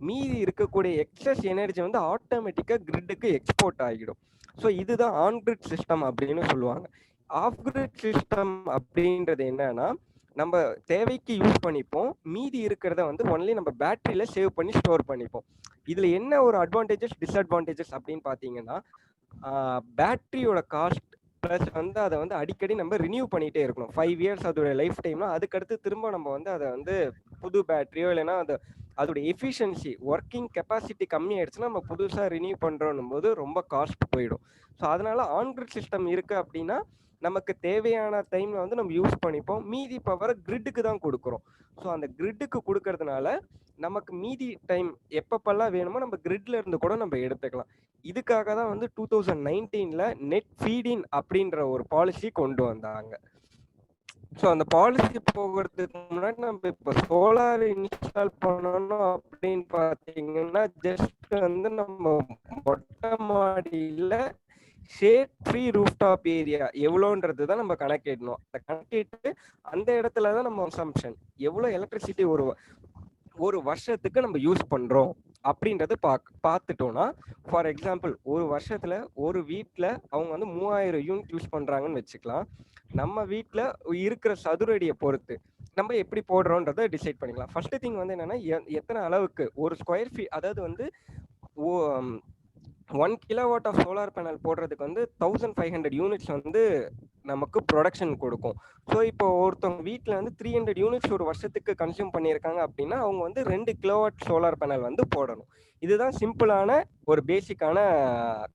மீதி இருக்கக்கூடிய எக்ஸஸ் எனர்ஜி வந்து ஆட்டோமேட்டிக்காக கிரிட்டுக்கு எக்ஸ்போர்ட் ஆகிடும். ஸோ இதுதான் ஆன் கிரிட் சிஸ்டம் அப்படின்னு சொல்லுவாங்க. ஆஃப் கிரிட் சிஸ்டம் அப்படின்றது என்னன்னா, நம்ம தேவைக்கு யூஸ் பண்ணிப்போம், மீதி இருக்கிறத வந்து ஒன்லி நம்ம பேட்டரியில சேவ் பண்ணி ஸ்டோர் பண்ணிப்போம். இதுல என்ன ஒரு அட்வான்டேஜஸ் டிஸ்அட்வான்டேஜஸ் அப்படின்னு பார்த்தீங்கன்னா, பேட்டரியோட காஸ்ட் ப்ளஸ் வந்து அதை வந்து அடிக்கடி நம்ம ரினியூ பண்ணிகிட்டே இருக்கணும். 5 years அதோட லைஃப் டைம்னா அதுக்கடுத்து திரும்ப நம்ம வந்து அதை வந்து புது பேட்டரியோ இல்லைன்னா அதோட எஃபிஷியன்சி ஒர்க்கிங் கெப்பாசிட்டி கம்மியாயிடுச்சுன்னா நம்ம புதுசாக ரினியூ பண்ணுறோன்னும் போது ரொம்ப காஸ்ட் போயிடும். ஸோ அதனால ஆன் கிரிட் சிஸ்டம் இருக்குது அப்படின்னா நமக்கு தேவையான டைமில் வந்து நம்ம யூஸ் பண்ணிப்போம், மீதி பவரை கிரிட்டுக்கு தான் கொடுக்குறோம். ஸோ அந்த கிரிட்டுக்கு கொடுக்கறதுனால நமக்கு மீதி டைம் எப்பப்பெல்லாம் வேணுமோ நம்ம கிரிட்ல இருந்து கூட நம்ம எடுத்துக்கலாம். இதுக்காக தான் வந்து 2019ல நெட் ஃபீடின் அப்படின்ற ஒரு பாலிசி கொண்டு வந்தாங்க. ஸோ அந்த பாலிசி போகிறதுக்கு முன்னாடி நம்ம இப்போ சோலார் இன்ஸ்டால் பண்ணணும் அப்படின்னு பார்த்தீங்கன்னா ஜஸ்ட் வந்து நம்ம மொட்டை மாடியில் ஷேட் ஃப்ரீ ரூஃப்டாப் ஏரியா எவ்வளோன்றது தான் நம்ம கணக்கிடணும். அந்த கணக்கிட்டு அந்த இடத்துல தான் நம்ம கன்சம்ஷன் எவ்வளோ எலக்ட்ரிசிட்டி ஒரு வருஷத்துக்கு நம்ம யூஸ் பண்றோம் அப்படின்றது பார்த்துட்டோம்னா, ஃபார் எக்ஸாம்பிள் ஒரு வருஷத்துல ஒரு வீட்டில் அவங்க வந்து 3000 யூனிட் யூஸ் பண்றாங்கன்னு வச்சுக்கலாம். நம்ம வீட்டில் இருக்கிற சதுரடியை பொறுத்து நம்ம எப்படி போடுறோன்றதை டிசைட் பண்ணிக்கலாம். ஃபர்ஸ்ட் திங் வந்து என்னன்னா, எத்தனை அளவுக்கு ஒரு ஸ்கொயர் ஃபீட், அதாவது வந்து 1 kilowatt ஆஃப் சோலார் பேனல் போடுறதுக்கு வந்து 1500 யூனிட்ஸ் வந்து நமக்கு ப்ரொடக்ஷன் கொடுக்கும். ஸோ இப்போ ஒருத்தவங்க வீட்டில் வந்து 300 யூனிட்ஸ் ஒரு வருஷத்துக்கு கன்சியூம் பண்ணியிருக்காங்க அப்படின்னா அவங்க வந்து 2 kilowatt சோலார் பேனல் வந்து போடணும். இதுதான் சிம்பிளான ஒரு பேசிக்கான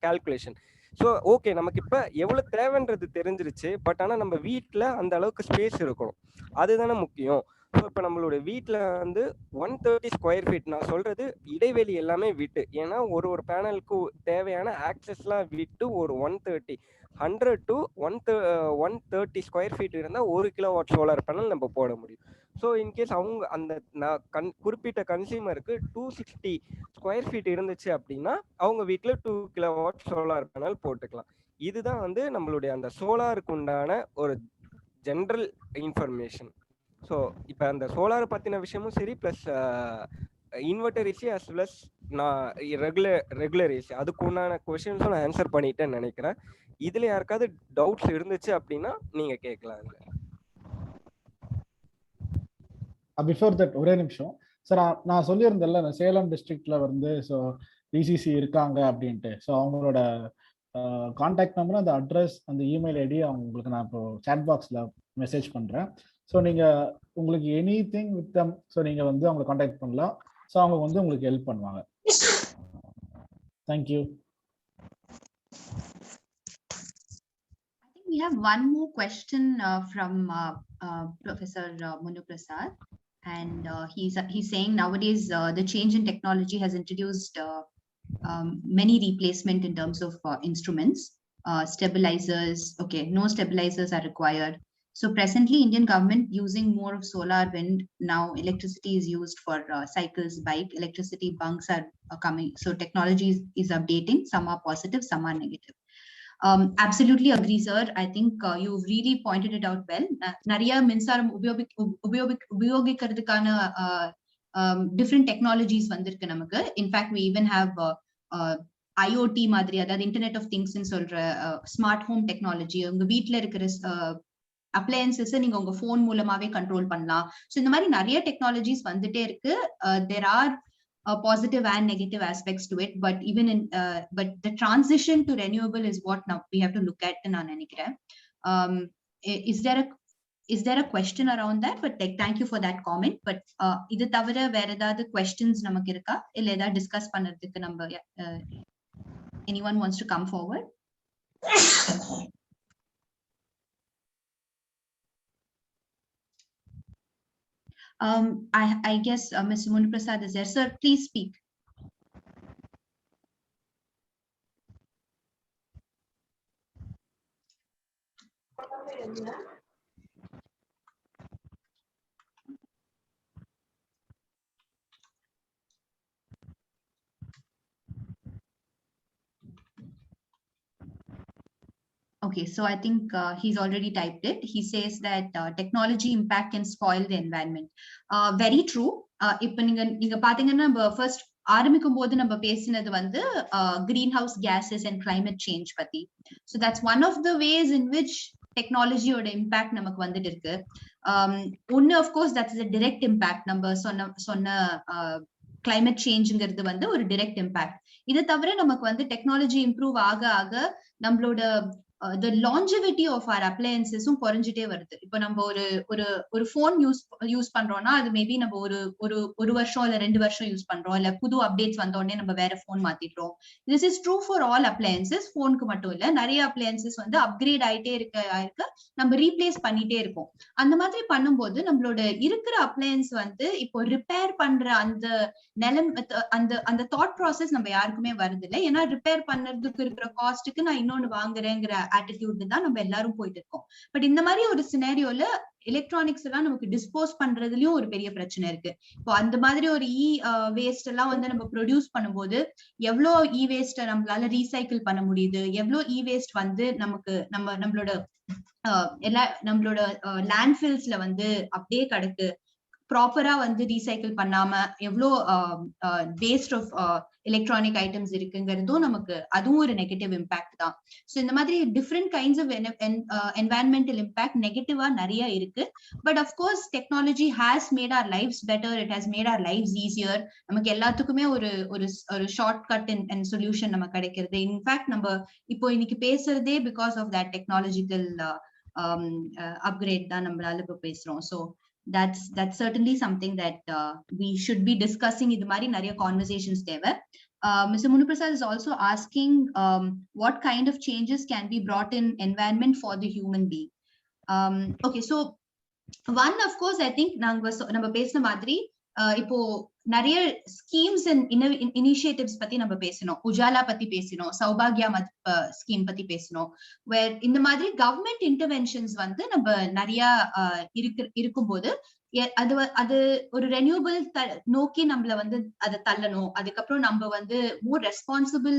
கால்குலேஷன். ஸோ ஓகே, நமக்கு இப்போ எவ்வளோ தேவைன்றது தெரிஞ்சிருச்சு. பட் ஆனால் நம்ம வீட்டில் அந்த அளவுக்கு ஸ்பேஸ் இருக்கணும், அதுதானே முக்கியம். ஸோ இப்போ நம்மளோட வீட்டில் வந்து 130 ஸ்கொயர் ஃபீட், நான் சொல்றது இடைவெளி எல்லாமே விட்டு, ஏன்னா ஒரு பேனலுக்கு தேவையான ஆக்சஸ்லாம் விட்டு ஒரு 100 to 130 ஸ்கொயர் ஃபீட் இருந்தால் 1 கிலோவாட் சோலார் பேனல் நம்ம போட முடியும். ஸோ இன்கேஸ் அவங்க அந்த குறிப்பிட்ட கன்சியூமருக்கு 260 ஸ்கொயர் ஃபீட் இருந்துச்சு அப்படின்னா அவங்க வீட்டில் 2 கிலோவாட் சோலார் பேனல் போட்டுக்கலாம். இதுதான் வந்து நம்மளுடைய அந்த சோலாருக்கு உண்டான ஒரு ஜென்ரல் இன்ஃபர்மேஷன். ஸோ இப்போ அந்த சோலாரை பற்றின விஷயமும் சரி, plus inverter AC as well as non regular AC அதுக்கு உண்டான கொஷின்ஸும் நான் ஆன்சர் பண்ணிட்டேன்னு நினைக்கிறேன். இதில் யாருக்காவது டவுட்ஸ் இருந்துச்சு அப்படின்னா நீங்கள் கேட்கலாம். பிஃபோர் தட் ஒரே நிமிஷம் சார், நான் சொல்லியிருந்தேன்ல சேலம் டிஸ்ட்ரிக்ட்ல வந்து ஸோ டிசிசி இருக்காங்க அப்படின்ட்டு. ஸோ அவங்களோட கான்டாக்ட் நம்பர், அந்த அட்ரஸ், அந்த இமெயில் ஐடி உங்களுக்கு நான் இப்போ சாட் பாக்ஸில் மெசேஜ் பண்ணுறேன். ஸோ நீங்கள் உங்களுக்கு any thing with them, so நீங்கள் வந்து அவங்களை கான்டாக்ட் பண்ணலாம். ஸோ அவங்க வந்து உங்களுக்கு ஹெல்ப் பண்ணுவாங்க. Thank you. We have one more question from Professor Monu Prasad, and he's saying nowadays the change in technology has introduced many replacement in terms of instruments, stabilizers. Okay, no stabilizers are required. So presently Indian government using more of solar, wind. Now electricity is used for cycles, bike, electricity bunks are coming. So technology is updating. Some are positive, some are negative. Absolutely agree, sir. I think you've really pointed it out well. Nariya minsaram ubhogikradukana different technologies vandirukku namakku. In fact, we even have IoT madri, that Internet of Things in solra smart home technology. Unga veetla irukra appliances நீங்க உங்க phone மூலமாவே control பண்ணலாம். So இந்த மாதிரி நிறைய technologies வந்துட்டே இருக்கு. There are positive and negative aspects to it, but even in but the transition to renewable is what now we have to look at. நான் நினைக்கிறேன். Is there a question around that? But like, thank you for that comment. But இது தவிர வேற ஏதாவது questions நமக்கு இருக்கா, இல்ல ஏதாவது டிஸ்கஸ் பண்றதுக்கு நம்ம anyone wants to come forward? I guess Mr. Monu Prasad is there. Sir, please speak. Okay, so I think he's already typed it. He says that technology impact can spoil the environment. Very true. இப்ப நீங்க பாத்தீங்கன்னா first ஆரம்பிக்கும் போது நம்ம பேசினது வந்து greenhouse gases and climate change பத்தி. So that's one of the ways in which டெக்னாலஜியோட இம்பாக்ட் நமக்கு வந்துட்டு இருக்கு. ஒன்னு of course that's a direct impact. நம்ம சொன்ன climate changeங்கிறது வந்து ஒரு direct impact. இது தவிர நமக்கு வந்து டெக்னாலஜி இம்ப்ரூவ் ஆக ஆக நம்மளோட the longevity of our appliances குறைஞ்சிட்டே வருது. இப்ப நம்ம ஒரு போன் யூஸ் பண்றோம்னா அது மேபி நம்ம ஒரு வருஷம் இல்ல 2 வருஷம் யூஸ் பண்றோம், இல்ல புது அப்டேட்ஸ் வந்த உடனே நம்ம வேற phone மாத்திடுறோம். This is true for all appliances. போனுக்கு மட்டும் இல்ல, நிறைய அப்ளையன்சஸ் வந்து அப்கிரேட் ஆயிட்டே இருக்க நம்ம ரீப்ளேஸ் பண்ணிட்டே இருக்கோம். அந்த மாதிரி பண்ணும்போது நம்மளோட இருக்கிற அப்ளையன்ஸ் வந்து இப்போ ரிப்பேர் பண்ற அந்த அந்த தாட் ப்ராசஸ் நம்ம யாருக்குமே வருது இல்லை. ஏன்னா ரிப்பேர் பண்ணதுக்கு இருக்கிற காஸ்ட்டுக்கு நான் இன்னொன்னு வாங்குறேங்கிற ஆட்டிடியூட் தான் நம்ம எல்லாரும் போயிட்டு இருக்கோம். பட் இந்த மாதிரி ஒரு சினாரியோல எலக்ட்ரானிக்ஸ் எல்லாம் நமக்கு டிஸ்போஸ் பண்றதுலயும் ஒரு பெரிய பிரச்சனை இருக்கு. இப்போ அந்த மாதிரி ஒரு வேஸ்ட் எல்லாம் வந்து நம்ம ப்ரொடியூஸ் பண்ணும்போது எவ்வளவு வேஸ்ட் நம்மளால ரீசைக்கிள் பண்ண முடியுது, எவ்வளவு வேஸ்ட் வந்து நமக்கு நம்மளோட லேண்ட்ஃபில்ஸ்ல வந்து அப்படியே கிடக்கு, ப்ராப்பரா வந்து ரீசைக்கிள் பண்ணாம எவ்வளோ வேஸ்ட் ஆஃப் எலக்ட்ரானிக் ஐட்டம்ஸ் இருக்குங்கிறதும் நமக்கு அதுவும் ஒரு நெகட்டிவ் இம்பாக்ட் தான். ஸோ இந்த மாதிரி different kinds of environmental impact நெகட்டிவா நிறைய இருக்கு. But of course technology has made our lifes better, it has made our lifes easier. நமக்கு எல்லாத்துக்குமே ஒரு ஷார்ட் கட் அண்ட் சொல்யூஷன் நம்ம கிடைக்கிறது. இன்ஃபேக்ட் நம்ம இப்போ இன்னைக்கு பேசுறதே because of that technological upgrade தான் நம்மளால இப்போ பேசுறோம். So that's certainly something that we should be discussing. Idu mari nariya conversations theva. Mr. Monu Prasad is also asking what kind of changes can be brought in environment for the human being. Okay, so One, of course, I think நம்ம பேசின மாதிரி இப்போ நிறைய schemes and initiatives பத்தி நம்ம பேசணும். உஜாலா பத்தி பேசணும், சௌபாகியா ஸ்கீம் பத்தி பேசணும். வேர் இந்த மாதிரி கவர்மெண்ட் இன்டர்வென்ஷன்ஸ் வந்து நம்ம நிறைய இருக்கும்போது அது ஒரு ரெனியூபிள் நோக்கி நம்மள வந்து அதை தள்ளணும். அதுக்கப்புறம் நம்ம வந்து மோர் ரெஸ்பான்சிபிள்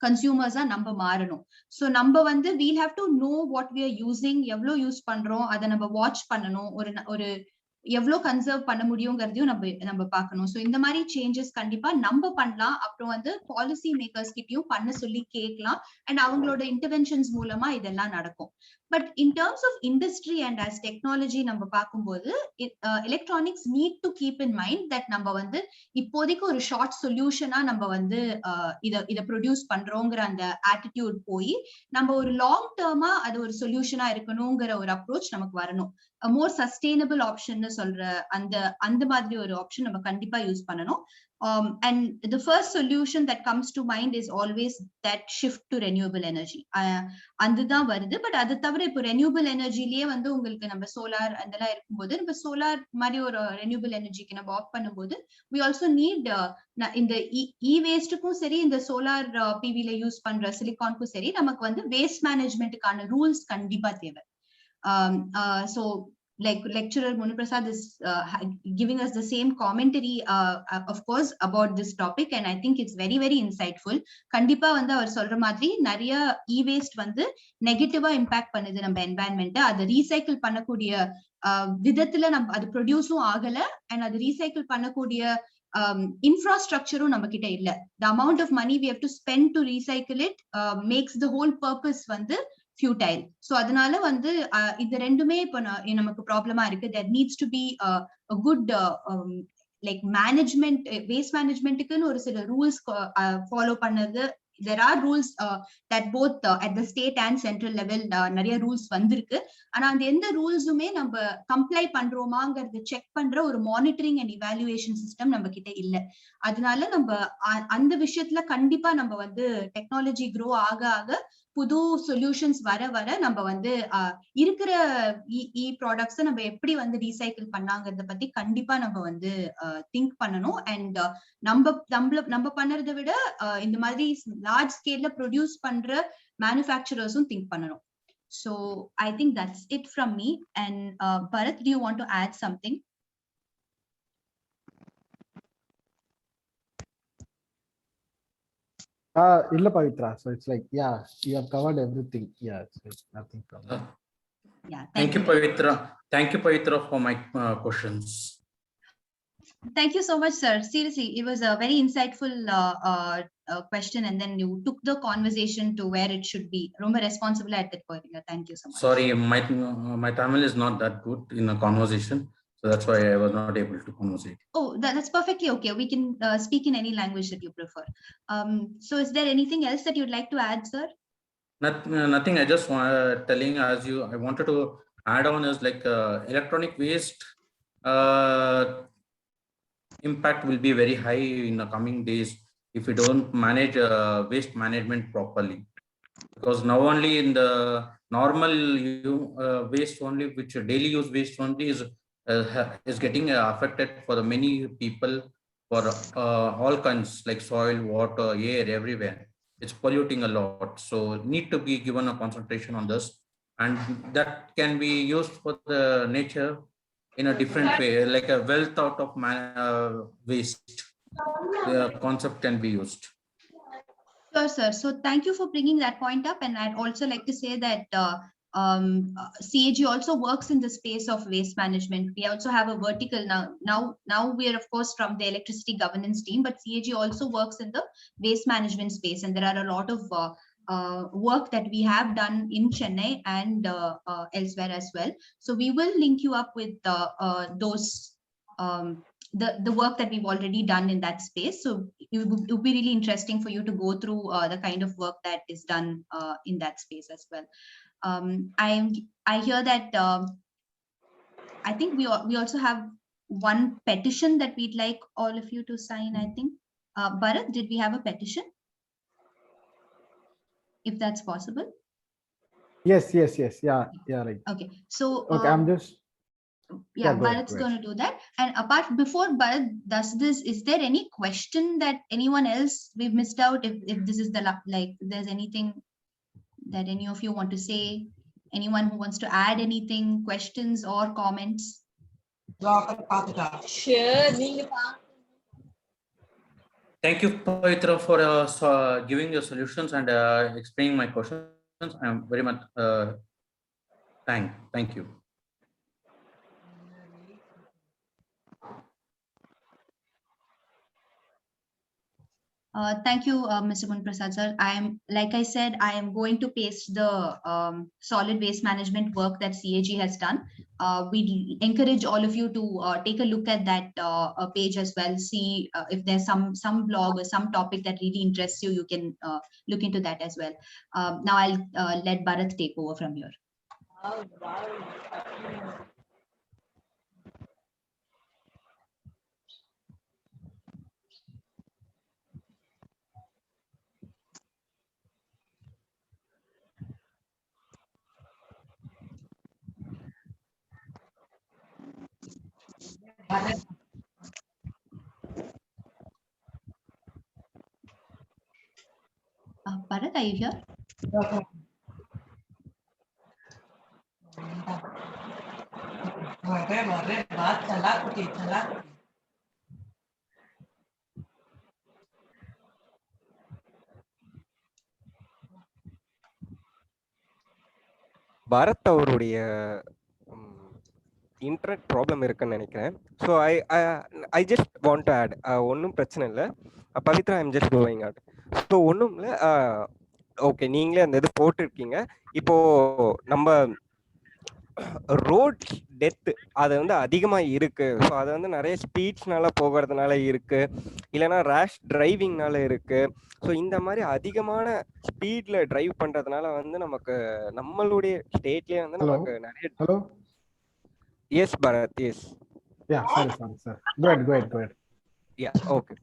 கன்சியூமர்ஸா நம்ம மாறணும். சோ நம்ம வந்து we'll have to know what we are using, எவ்வளவு யூஸ் பண்றோம், அதை நம்ம வாட்ச் பண்ணணும். ஒரு எவ்வளவு கன்சர்வ் பண்ண முடியுங்கிறதையும் நம்ம பார்க்கணும். சோ இந்த மாதிரி சேஞ்சஸ் கண்டிப்பா நம்ம பண்ணலாம். அப்புறம் வந்து பாலிசி மேக்கர்ஸ் கிட்டயும் பண்ண சொல்லி கேட்கலாம். அண்ட் அவங்களோட இன்டர்வென்ஷன்ஸ் மூலமா இதெல்லாம் நடக்கும். But in terms of industry and as technology நம்ம பார்க்கும்போது electronics need to keep in mind that நம்ம வந்து இப்போதைக்கு ஒரு ஷார்ட் சொல்யூஷனா நம்ம வந்து இத ப்ரொடியூஸ் பண்றோங்கிற அந்த ஆட்டிடியூட் போய் நம்ம ஒரு லாங் டேர்மா அது ஒரு சொல்யூஷனா இருக்கணுங்கிற ஒரு அப்ரோச் நமக்கு வரணும். மோர் சஸ்டைனபிள் ஆப்ஷன் சொல்ற அந்த மாதிரி ஒரு ஆப்ஷன் நம்ம கண்டிப்பா யூஸ் பண்ணணும். And the first solution that comes to mind is always that shift to renewable energy. அதுதான் வருது. பட் அது தவிர இப்போ ரெனியூபிள் எனர்ஜிலேயே வந்து உங்களுக்கு நம்ம சோலார் அதெல்லாம் இருக்கும்போது நம்ம சோலார் மாதிரி ஒரு ரெனியூபிள் எனர்ஜிக்கு நம்ம ஆஃப் பண்ணும்போது we also need இந்த இ வேஸ்டுக்கும் சரி இந்த சோலார் பிவில யூஸ் பண்ற சிலிகானுக்கும் சரி நமக்கு வந்து வேஸ்ட் மேனேஜ்மெண்ட்டுக்கான ரூல்ஸ் கண்டிப்பா தேவை. So like lecturer Muni Prasad is giving us the same commentary of course about this topic, and I think it's very very insightful. கண்டிப்பா வந்து அவர் சொல்ற மாதிரி நிறைய e-waste வந்து நெகட்டிவா இம்பாக்ட் பண்ணுது நம்ம என்வாயன்மெண்ட். அது ரீசைக்கிள் பண்ணக்கூடிய விதத்துல நம்ம அது ப்ரொடியூஸும் ஆகல, அண்ட் அது ரீசைக்கிள் பண்ணக்கூடிய infrastructure நம்ம கிட்ட இல்ல. The amount of money we have to spend to recycle it makes the whole purpose வந்து futile. So அதனால வந்து இது ரெண்டுமே இப்போ நமக்கு ப்ராப்ளமா இருக்கு. There needs to be a good like management, waste managementக்குன்னு ஒரு சில ரூல்ஸ் ஃபாலோ பண்ணது. There are rules that both at the state and central level நிறைய ரூல்ஸ் வந்திருக்கு. ஆனா அந்த எந்த ரூல்ஸுமே நம்ம கம்ப்ளை பண்றோமாங்கிறது செக் பண்ற ஒரு மானிட்டரிங் அண்ட் இவாலுவேஷன் சிஸ்டம் நம்ம கிட்ட இல்ல. அதனால நம்ம அந்த விஷயத்துல கண்டிப்பா நம்ம வந்து டெக்னாலஜி க்ரோ ஆக ஆக புது சொல்யூஷன்ஸ் வர வர நம்ம வந்து இருக்கிற இ ப்ராடக்ட்ஸ் நம்ம எப்படி வந்து ரீசைக்கிள் பண்ணாங்கிறத பத்தி கண்டிப்பா நம்ம வந்து திங்க் பண்ணணும். அண்ட் நம்ம பண்றதை விட இந்த மாதிரி லார்ஜ் ஸ்கேல்ல ப்ரொடியூஸ் பண்ற மேனுஃபேக்சரர்ஸும் திங்க் பண்ணணும். So I think that's it from me. And Bharat, do you want to add something? Illa Pavitra. So it's like, yeah, you have covered everything. Yeah, it's like nothing from that. Yeah. Thank you, Pavitra. Thank you, Pavitra, for my questions. Thank you so much, sir. Seriously, it was a very insightful question, and then you took the conversation to where it should be. Romba responsible at that point. Thank you so much. Sorry, my Tamil is not that good in a conversation, so that's why I was not able to conversate. Oh, that's perfectly okay. We can speak in any language that you prefer. So is there anything else that you'd like to add, sir? Nothing. I just telling as you. I wanted to add on is like electronic waste impact will be very high in the coming days if we don't manage waste management properly. Because now only in the normal waste only, which daily use waste only is getting affected for the many people for all kinds like soil, water, air, everywhere. It's polluting a lot. So need to be given a concentration on this, and that can be used for the nature in a different way, like a well thought of waste. The concept can be used. Sure, sir. So thank you for bringing that point up. And I'd also like to say that CAG also works in the space of waste management. We also have a vertical now we are of course from the electricity governance team, but CAG also works in the waste management space, and there are a lot of work that we have done in Chennai and elsewhere as well. So we will link you up with those the work that we've already done in that space. So it would be really interesting for you to go through the kind of work that is done in that space as well. I hear that I think we also have one petition that we'd like all of you to sign. I think Bharat, did we have a petition? If that's possible. Yes. Yeah, right. Okay. So okay, I'm just Yeah, go ahead, Bharat's go ahead. going to do that. And before Bharat does this, is there any question that anyone else we've missed out? If this is the like, if there's anything that any of you want to say, anyone who wants to add anything, questions or comments? Sure. Thank you, Pavitra, for giving your solutions and explaining my questions. I am very much thank you. Thank you, Mr. Munprasad sir. Like I said, I am going to paste the solid waste management work that CAG has done. We encourage all of you to take a look at that page as well. See if there's some blog or some topic that really interests you. You can look into that as well. Now I'll let Bharat take over from here. Bharat, are you here? Bharat அவருடைய internet problem இருக்குன்னு நினைக்கிறேன். So I just want to add, ஒன்றும் பிரச்சனை இல்லை Pavithra, I'm just going out. So ஒன்றும் இல்லை, okay நீங்களே அந்த இது போட்டிருக்கீங்க. இப்போ நம்ம ரோட் டெத்து அது வந்து அதிகமாக இருக்கு. ஸோ அது வந்து நிறைய ஸ்பீட்ஸ்னால போகிறதுனால இருக்கு, இல்லைன்னா ரேஷ் டிரைவிங்னால இருக்கு. ஸோ இந்த மாதிரி அதிகமான ஸ்பீட்ல டிரைவ் பண்றதுனால வந்து நமக்கு நம்மளுடைய ஸ்டேட்லயே வந்து நமக்கு நிறைய. Hello, yes Bharat, yes. Yeah sorry sir, go ahead. Yeah, okay.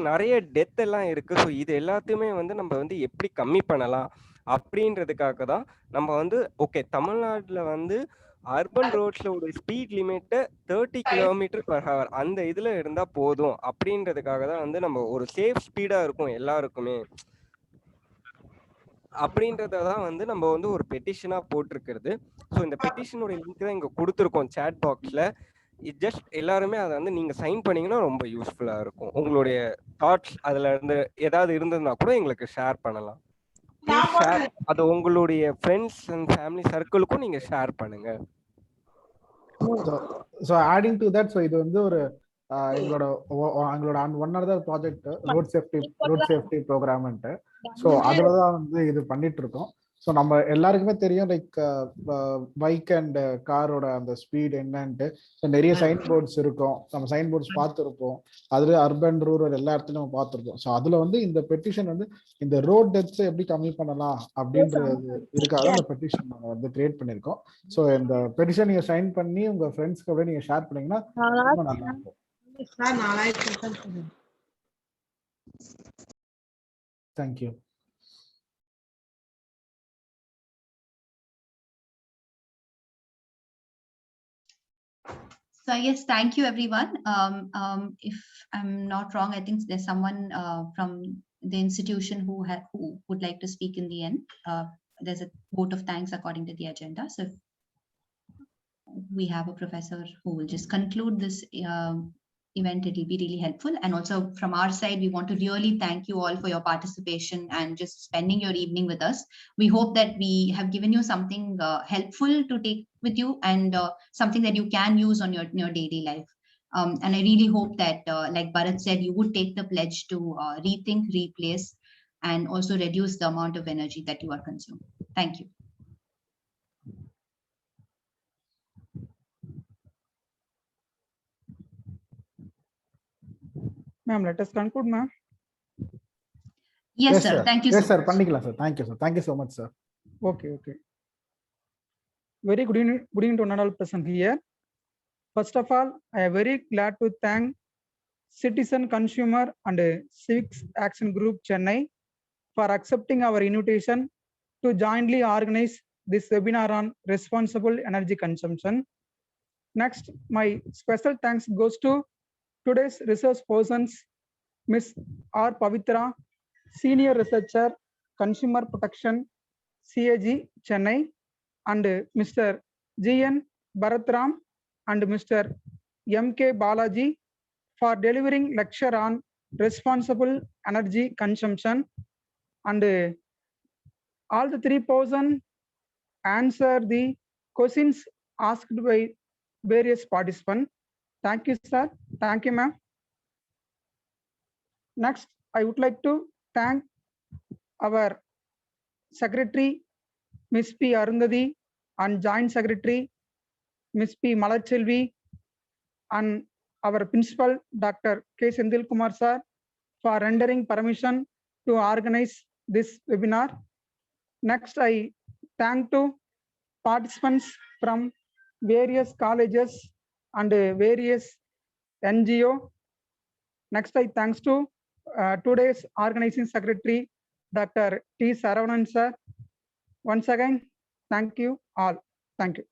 நிறைய டெத் எல்லாம் இருக்கு. ஸோ இது எல்லாத்தையுமே வந்து நம்ம வந்து எப்படி கம்மி பண்ணலாம் அப்படின்றதுக்காக தான் நம்ம வந்து ஓகே தமிழ்நாட்டில் வந்து அர்பன் ரோட்ஸ்ல ஒரு ஸ்பீட் லிமிட் 30 km/h அந்த இதுல இருந்தா போதும் அப்படின்றதுக்காக தான் வந்து நம்ம ஒரு சேஃப் ஸ்பீடா இருக்கும் எல்லாருக்குமே அப்படின்றதான் வந்து நம்ம வந்து ஒரு பெட்டிஷனா போட்டிருக்கிறது. ஸோ இந்த பெட்டிஷனோட லிங்க் தான் இங்க கொடுத்துருக்கோம் சேட் பாக்ஸ்ல. ஜஸ்ட் எல்லாருமே அதை வந்து நீங்க சைன் பண்ணீங்கன்னா ரொம்ப யூஸ்ஃபுல்லா இருக்கும். உங்களுடைய தாட்ஸ் அதுல இருந்து ஏதாவது இருந்ததுன்னா கூட எங்களுக்கு ஷேர் பண்ணலாம். ஷேர் அது உங்களுடைய ஃப்ரெண்ட்ஸ் அண்ட் ஃபேமிலி சர்க்கிளுக்கும் நீங்க ஷேர் பண்ணுங்க. So adding to that, so இது வந்து ஒரு எங்களோட one other project road safety ப்ரோக்ராம்ன்ட்டு. ஸோ அதில் தான் வந்து இது பண்ணிட்டு இருக்கோம். ஸோ நம்ம எல்லாருக்குமே தெரியும் லைக் பைக் அண்ட் காரோட அந்த ஸ்பீட் என்னன்ட்டு. ஸோ நிறைய சைன் போர்ட்ஸ் இருக்கும், நம்ம சைன் போர்ட்ஸ் பார்த்துருப்போம். அதில் அர்பன் ரூரல் எல்லா இடத்துலையும் நம்ம பார்த்துருப்போம். ஸோ அதில் வந்து இந்த பெட்டிஷன் வந்து இந்த ரோட் டெத்ஸை எப்படி கம்மி பண்ணலாம் அப்படின்றது இதுக்காக இந்த பெட்டிஷன் நாங்கள் வந்து கிரியேட் பண்ணியிருக்கோம். ஸோ இந்த பெட்டிஷன் நீங்கள் சைன் பண்ணி உங்கள் ஃப்ரெண்ட்ஸ்க்கு அப்படியே நீங்கள் ஷேர் பண்ணீங்கன்னா ரொம்ப நல்லா இருக்கும். Thank you. So yes, thank you everyone. If I'm not wrong, I think there's someone from the institution who would like to speak in the end. There's a vote of thanks according to the agenda. So if we have a professor who will just conclude this event, it will be really helpful. And also from our side, we want to really thank you all for your participation and just spending your evening with us. We hope that we have given you something helpful to take with you and something that you can use on your daily life. And I really hope that, like Bharat said, you would take the pledge to rethink, replace, and also reduce the amount of energy that you are consuming. Thank you. Ma'am, let us conclude, ma'am. Yes, sir. Thank you. Yes, sir. Pannikala, sir. Thank you, sir. Thank you so much, sir. Okay. Very good evening to all present here. First of all, I am very glad to thank Citizen Consumer and Civics Action Group Chennai for accepting our invitation to jointly organize this webinar on responsible energy consumption. Next, my special thanks goes to today's resource persons, Ms. R. Pavitra, Senior Researcher, Consumer Protection, CAG, Chennai, and Mr. G.N. Bharatram and Mr. M.K. Balaji for delivering lecture on responsible energy consumption, and all the 3 persons answer the questions asked by various participants. Thank you, sir. Thank you, ma'am. Next, I would like to thank our Secretary, Ms. P. Arundhati, and Joint Secretary, Ms. P. Malachelvi, and our Principal, Dr. K. Sendil Kumar, sir, for rendering permission to organize this webinar. Next, I thank to participants from various colleges and various NGO. Next, I thanks to today's organizing secretary, Dr. T. Saravanan, sir. Once again, thank you all. Thank you.